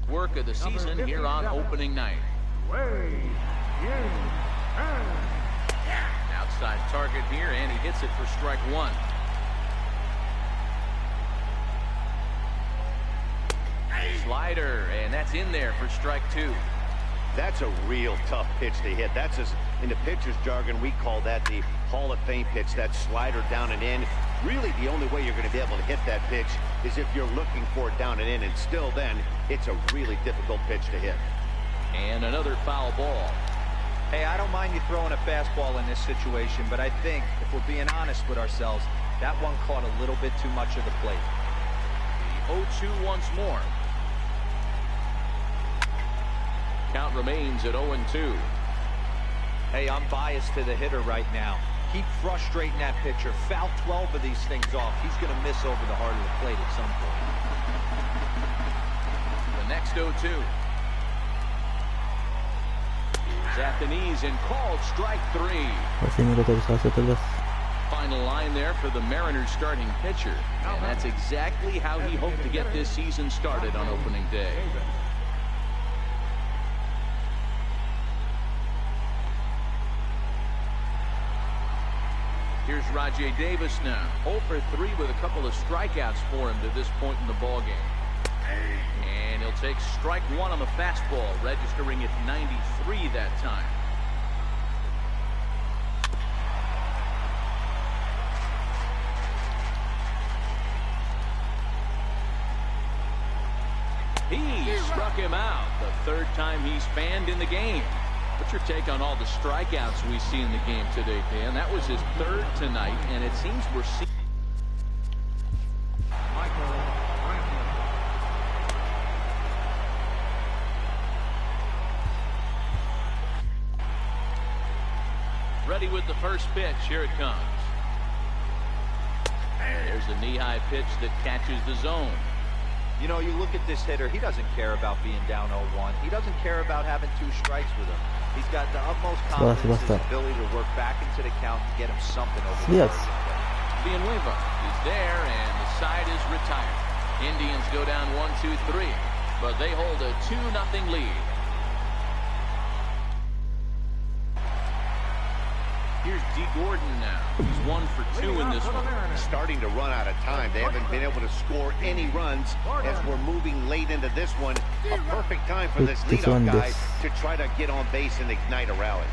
Speaker 2: work of the season here on opening night. Outside target here, and he hits it for strike one. Slider, and that's in there for strike two.
Speaker 3: That's a real tough pitch to hit. That's just, in the pitcher's jargon, we call that the Hall of Fame pitch, that slider down and in. Really, the only way you're going to be able to hit that pitch is if you're looking for it down and in, and still then, it's a really difficult pitch to hit.
Speaker 2: And another foul ball.
Speaker 5: Hey, I don't mind you throwing a fastball in this situation, but I think, if we're being honest with ourselves, that one caught a little bit too much of the plate.
Speaker 2: The 0-2 once more. Count remains at 0-2.
Speaker 5: Hey, I'm biased to the hitter right now. Keep frustrating that pitcher. Foul 12 of these things off. He's going to miss over the heart of the plate at some point.
Speaker 2: The next 0-2. He's at the knees and called strike three. Final line there for the Mariners starting pitcher. And that's exactly how he hoped to get this season started on opening day. Here's Rajay Davis now. 0 for 3 with a couple of strikeouts for him to this point in the ballgame. And he'll take strike one on the fastball, registering at 93 that time. He struck him out the third time he's fanned in the game. What's your take on all the strikeouts we see in the game today, Dan? That was his third tonight, and it seems we're seeing... Ready with the first pitch. Here it comes. There's a knee-high pitch that catches the zone.
Speaker 5: You know, you look at this hitter, he doesn't care about being down 0-1. He doesn't care about having 2 strikes with him. He's got the utmost confidence in his ability to work back into the count and get him something over the
Speaker 1: Yes.
Speaker 2: Villanueva is there, and the side is retired. Indians go down 1-2-3, but they hold a 2-0 lead. Here's D. Gordon now. He's 1 for 2 in this one.
Speaker 3: Starting to run out of time. They haven't been able to score any runs as we're moving late into this one. A perfect time for this leadoff guy to try to get on base and ignite a rally.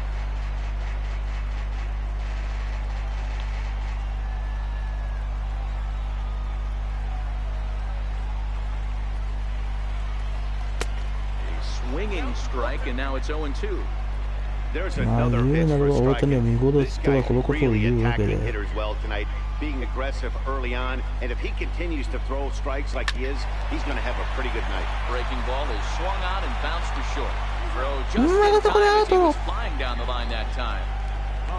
Speaker 2: A swinging strike, and now it's 0-2.
Speaker 3: There's another pitch for striking. This guy really attacking hitters well tonight, being aggressive early on, and if he continues to throw strikes like he is, he's going to have a pretty good night.
Speaker 2: Breaking ball is swung on and bounced to short. Throw just in time as he was flying down the line that time.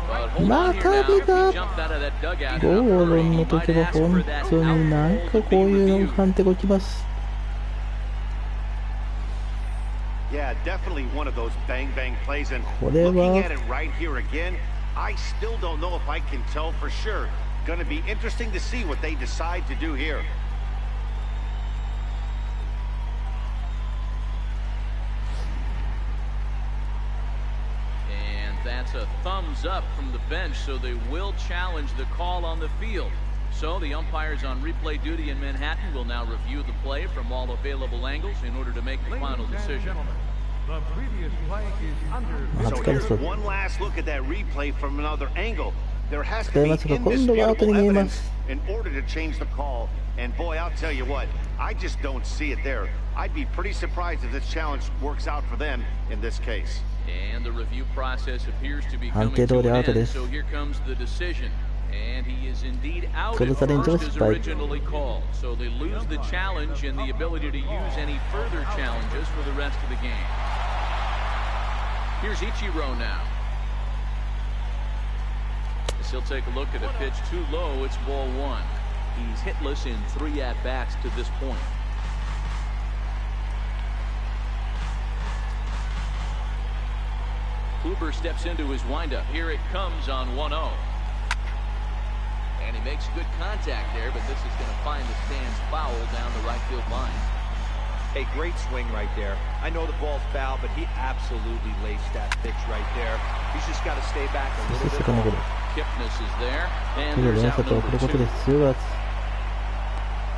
Speaker 2: But hold on here now. If he jumped out of that dugout, he might ask for that outfield to be reviewed.
Speaker 3: Yeah, definitely one of those bang-bang plays, and looking at it right here again, I still don't know if I can tell for sure. Going to be interesting to see what they decide to do here.
Speaker 2: And that's a thumbs up from the bench, so they will challenge the call on the field. So the umpires on replay duty in Manhattan will now review the play from all available angles in order to make the final decision.
Speaker 4: The previous play is under.
Speaker 3: So here's one last look at that replay from another angle. There has to be indisputable evidence in order to change the call. And boy, I'll tell you what, I just don't see it there. I'd be pretty surprised if this challenge works out for them in this case.
Speaker 2: And the review process appears to be
Speaker 1: 判
Speaker 2: coming
Speaker 1: 定通
Speaker 2: to
Speaker 1: り
Speaker 2: an
Speaker 1: アウト
Speaker 2: end,
Speaker 1: です。
Speaker 2: so here comes the decision. And he is indeed out
Speaker 1: そ
Speaker 2: at
Speaker 1: のチャレンジ
Speaker 2: first
Speaker 1: は
Speaker 2: as
Speaker 1: 失敗。
Speaker 2: originally called. So they lose the challenge and the ability to use any further challenges for the rest of the game. Here's Ichiro now. As he'll take a look at a pitch too low, it's ball one. He's hitless in 3 at-bats to this point. Kluber steps into his windup. Here it comes on 1-0. And he makes good contact there, but this is going to find the stands foul down the right field line.
Speaker 5: A great swing right there. I know the ball's foul, but he absolutely laced that pitch right there. He's just got to stay back a
Speaker 1: そし
Speaker 5: little
Speaker 1: て
Speaker 5: bit
Speaker 1: セカンドゴロ。
Speaker 5: longer.
Speaker 2: Kipnis is there,
Speaker 1: と
Speaker 2: and
Speaker 1: いうことで
Speaker 2: there's
Speaker 1: 連
Speaker 2: out
Speaker 1: 鎖と送
Speaker 2: number
Speaker 1: ることで
Speaker 2: 2.
Speaker 1: 2月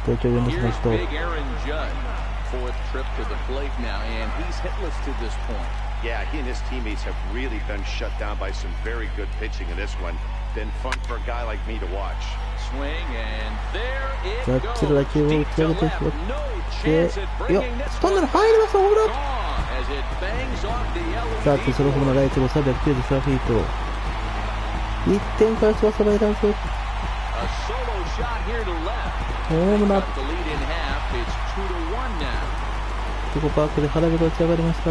Speaker 1: 東京4打数の
Speaker 2: Here's
Speaker 1: ヒット。
Speaker 2: big Aaron Judd. Fourth trip to the plate now, and he's hitless to this point.
Speaker 3: Yeah, he and his teammates have really been shut down by some very good pitching in this one. Been fun for a guy like me to watch.
Speaker 2: Swing, and there it
Speaker 1: ジャッジの打球を
Speaker 2: goes.
Speaker 1: 打
Speaker 2: Deep
Speaker 1: ち上
Speaker 2: to
Speaker 1: げて
Speaker 2: left.
Speaker 1: 拾っ
Speaker 2: No
Speaker 1: て、
Speaker 2: chance at
Speaker 1: いや
Speaker 2: bringing this
Speaker 1: スタンド
Speaker 2: one
Speaker 1: に入りました、ホームラン。
Speaker 2: gone as it bangs off the
Speaker 1: さあ、そのホームランライトの393フィート。1点返しはサバイランス。
Speaker 2: A solo shot here to left.
Speaker 1: ホームラン。
Speaker 2: Cut the lead in half. It's 2-1 now.
Speaker 1: ここパークで腹が立ち上がりました。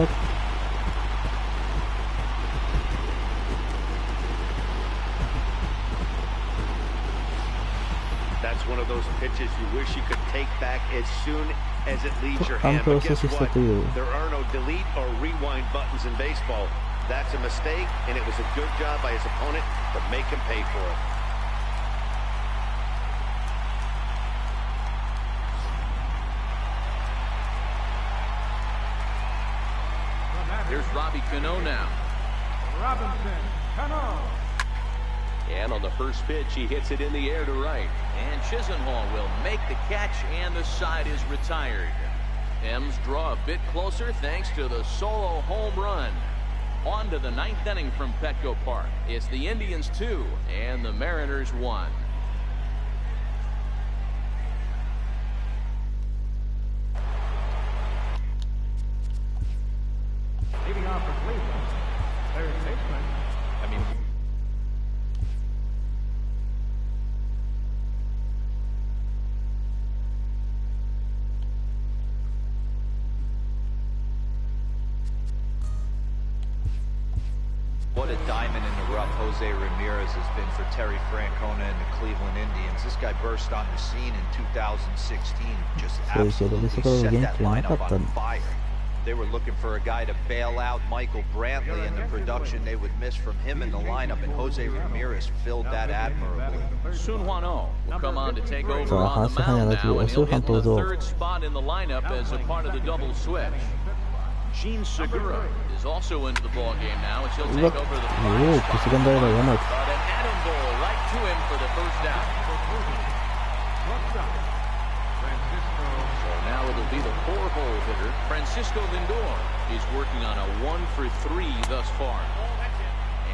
Speaker 3: That's one of those pitches you wish you could take back as soon as it leaves your
Speaker 1: アン
Speaker 3: hand.
Speaker 1: プを
Speaker 3: But
Speaker 1: 阻
Speaker 3: guess
Speaker 1: 止した
Speaker 3: what?
Speaker 1: という。
Speaker 3: There are no delete or rewind buttons in baseball. That's a mistake, and it was a good job by his opponent to make him pay for it.
Speaker 2: Here's Robbie Cano now.
Speaker 4: Robinson, Cano.
Speaker 2: And on the first pitch, he hits it in the air to right. And Chisenhall will make the catch, and the side is retired. M's draw a bit closer thanks to the solo home run. On to the 9th inning from Petco Park. It's the Indians 2 and the Mariners 1.
Speaker 4: Leading off for Cleveland. Third baseman.
Speaker 5: I mean, what a diamond in the rough Jose Ramirez has been for Terry Francona and the Cleveland Indians. This guy burst on the scene in 2016, just absolutely set that lineup on fire. They were looking for a guy to bail out Michael Brantley and the production they would miss from him in the lineup, and Jose Ramirez filled that admirably.
Speaker 2: Sun Hwan-Oh will come on to take over
Speaker 1: So,
Speaker 2: on the mound now, and he'll hit the
Speaker 1: Hanzo.
Speaker 2: 3rd spot in the lineup as a part of the double switch. Gene Segura is also into the ball game now, as he'll
Speaker 1: うわ
Speaker 2: take over the
Speaker 1: おお、
Speaker 2: 5th
Speaker 1: セカンドライナーワンアウト。
Speaker 2: But an Adam ball right to him for the first out. So now it'll be the 4-hole hitter, Francisco Lindor. He's working on a 1-for-3 thus far.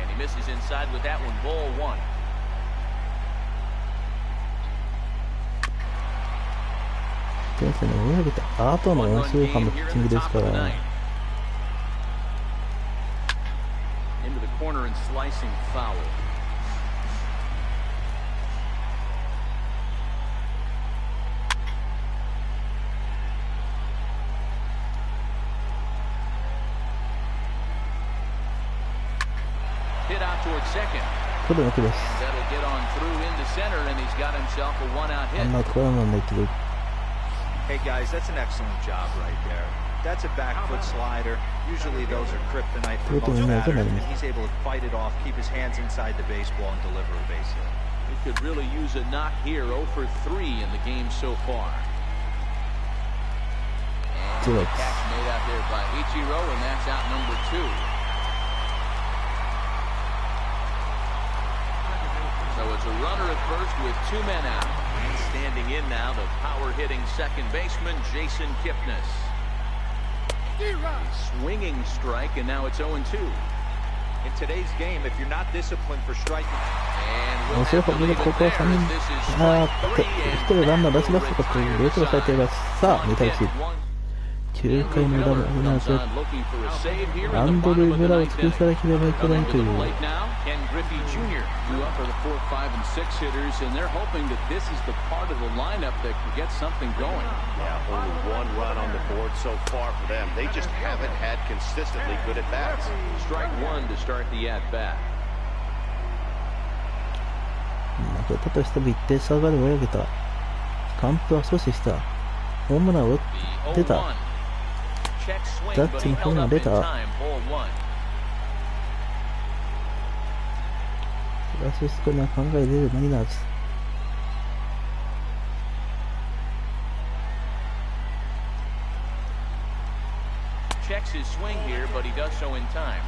Speaker 2: And he misses inside with that one, ball 1.
Speaker 1: 点数に追い上げた後の音数波のピッチングですから。
Speaker 2: Into the corner and slicing foul. Hit out towards second.
Speaker 1: これだけです。
Speaker 2: That'll get on through into center, and he's got himself a 1-out
Speaker 1: あ
Speaker 2: hit.
Speaker 1: んなところなんだけど。
Speaker 5: Hey guys, that's an excellent job right there. That's a back foot slider. Usually those are kryptonite for most batters, and he's able to fight it off, keep his hands inside the baseball, and deliver a base hit.
Speaker 2: He could really use a knock here, 0-for-3 in the game so far. And the catch made out there by Ichiro, and that's out number 2. So it's a runner at first with 2 men out. And standing in now, the power-hitting second baseman, Jason Kipnis. Swinging strike, and now it's 0-2.
Speaker 5: In today's game, if you're not disciplined for striking,
Speaker 2: And we'll
Speaker 1: 面白
Speaker 2: have
Speaker 1: か
Speaker 2: to
Speaker 1: ったね、
Speaker 2: leave
Speaker 1: こ
Speaker 2: it
Speaker 1: こは
Speaker 2: there
Speaker 1: 3
Speaker 2: as
Speaker 1: 人
Speaker 2: this is
Speaker 1: あ
Speaker 2: strike
Speaker 1: ー、
Speaker 2: 3 and
Speaker 1: 1人ランナー出しますとかっていうレートがされています。さあ、2対1。9回の裏マリナーズ、アンドル・村を突きさなければいけないという。負けたとしても一定差がで追い上げた。完封は阻止した。ホームランを打ってた。ジャッジのホームラン出た。プラススコアには考え出るマリナーズ。
Speaker 2: Checks his swing here, but he does so in time.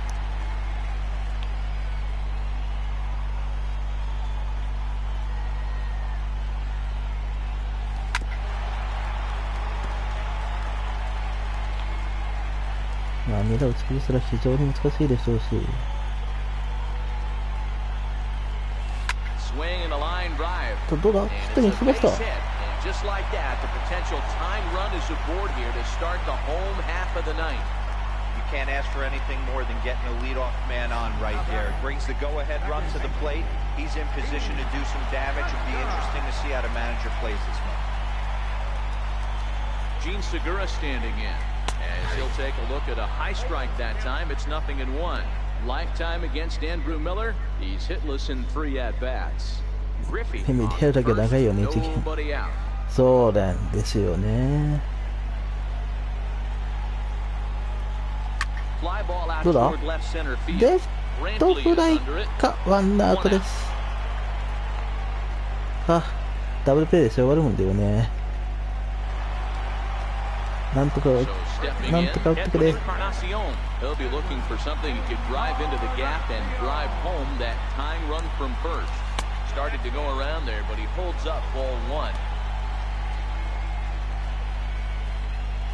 Speaker 1: まあ、狙う作りすら非常に難しいでしょうし。どうだ、ヒットにしました。
Speaker 2: Just like that, the potential time run is aboard here to start the home half of the ninth.
Speaker 5: You can't ask for anything more than getting a leadoff man on right there. It brings the go-ahead run to the plate. He's in position to do some damage. It'd be interesting to see how the manager plays this one.
Speaker 2: Gene Segura standing in, as he'll take a look at a high strike that time. It's 0-1. Lifetime against Andrew Miller. He's hitless in 3 at-bats. Griffey,
Speaker 1: 見てるだけ長いよね、一撃。そうなんですよね。どうだ、レフトフライか、ワンアウトです。あ、ダブルプレーで終わるもんだよね。なんとか打ってくれ。
Speaker 2: Started to go around there, but he holds up ball 1.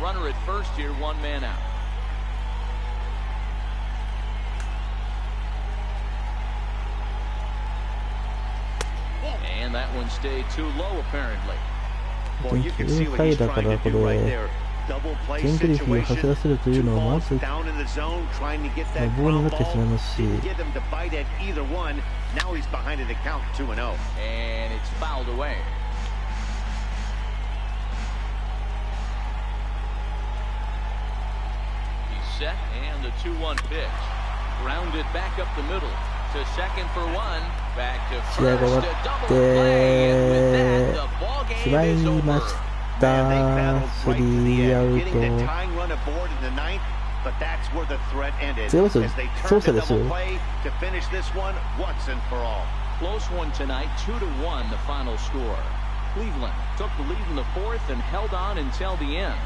Speaker 2: Runner at first here, 1 man out. And that one stayed too low apparently.
Speaker 3: Well, you can see what he's trying to do right there. Double play situation. Balls down in the zone, trying to get that ground ball. Didn't get him to bite at either one. Now he's behind in the count, 2-0.
Speaker 2: And it's fouled away. He's set, and the 2-1 pitch. Grounded back up the middle to second for 1. Back to first. A double play, and with that, the ball game is over.
Speaker 3: Man, they battled right to the end, getting the tying run aboard in the ninth, but that's where the threat ended. As they turned to double play to finish this one once and for all.
Speaker 2: Close one tonight, 2-1 the final score. Cleveland took the lead in the 4th and held on until the end.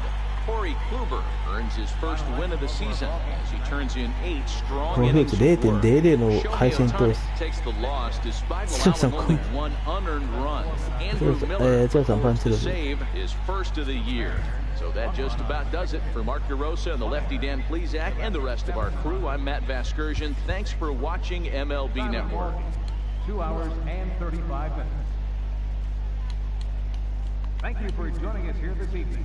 Speaker 2: Corey Kluber earns his first win of the season as he turns in 8 strong innings.
Speaker 1: 0.00 の配線と
Speaker 2: takes the loss despite allowing only 1 unearned run. Andrew Miller to save his first of the year. So that just about does it for Mark DeRosa and the lefty Dan Plesac and the rest of our crew. I'm Matt Vasgersian. Thanks for watching MLB Network.
Speaker 4: 2 hours and 35 minutes. Thank you for joining us here this evening.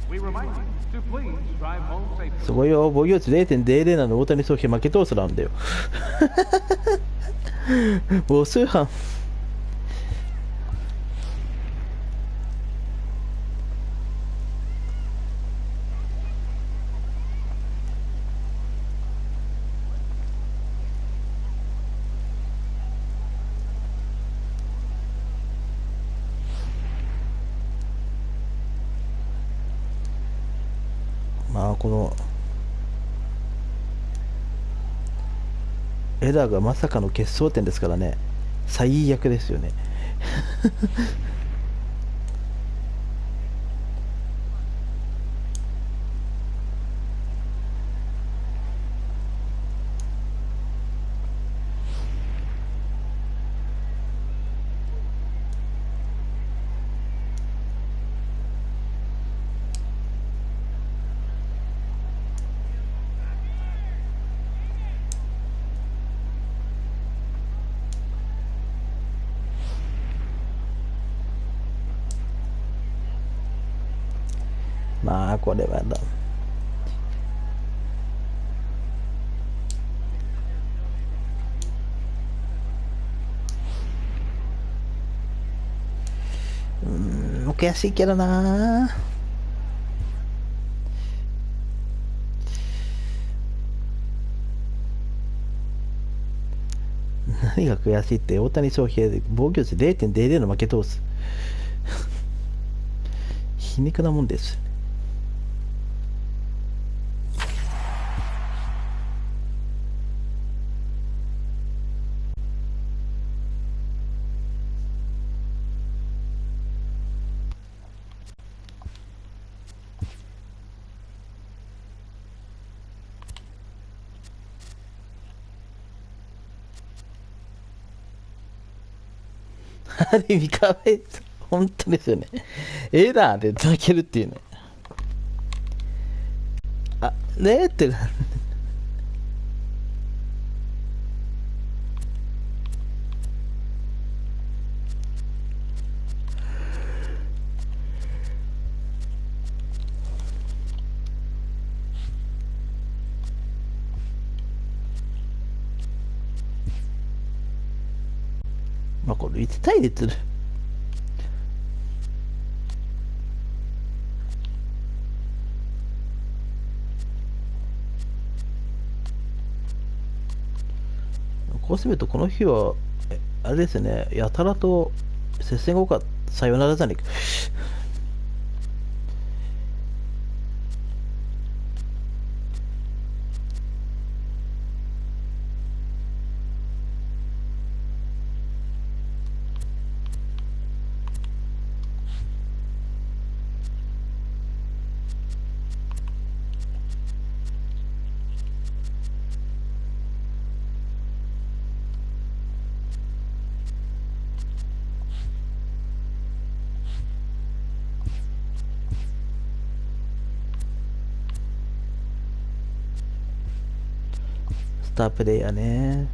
Speaker 4: We remind you to please drive home safely.
Speaker 1: すごいよ、防御率 0.00 なの大谷翔平負け投手なんだよ。母数班。まあこのエラーがまさかの決勝点ですからね、最悪ですよね。まあこれはだ悔しいけどな。何が悔しいって、大谷翔平で防御率 0.00 の負け通す皮肉なもんです。あれ見かわいそう。本当ですよね。エラーで負けるっていうね。あ、ねって。まあこれ1対1でこうするとこの日はあれですね、やたらと接戦後かさよならじゃねえか。スタープレイヤーね。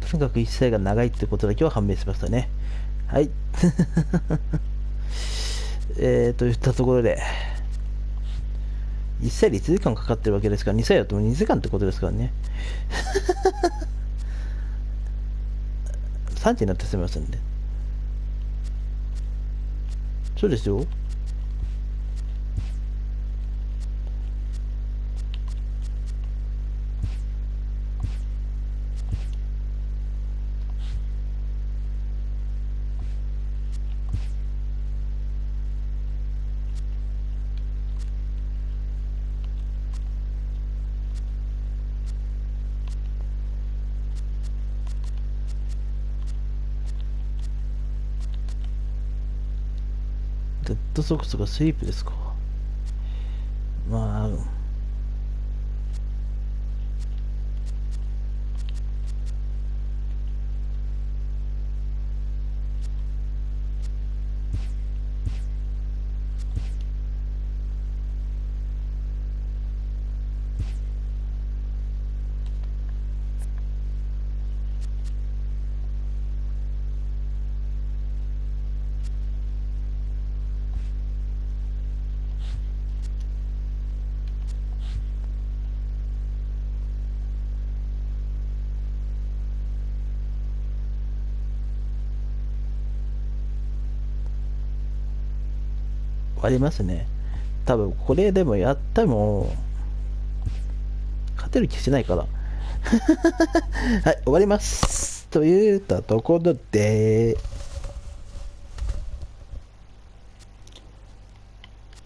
Speaker 1: とにかく1歳が長いってことだけは判明しましたね。はいといったところで1歳で1時間かかってるわけですから、2歳だとも2時間ってことですからね3時になってしまいましたんで。そうですよ。レッドソックスがスイープですか。まあありますね。多分これでもやっても勝てる気しないからはい、終わりますといったところで、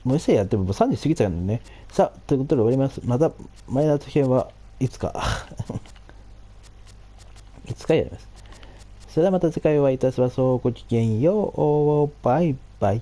Speaker 1: もう一切やっても3時過ぎちゃうのね。さあ、ということで終わります。またマイナーズ編はいつかいつかやります。それではまた次回お会いいたしましょう。ごきげんよう。バイバイ。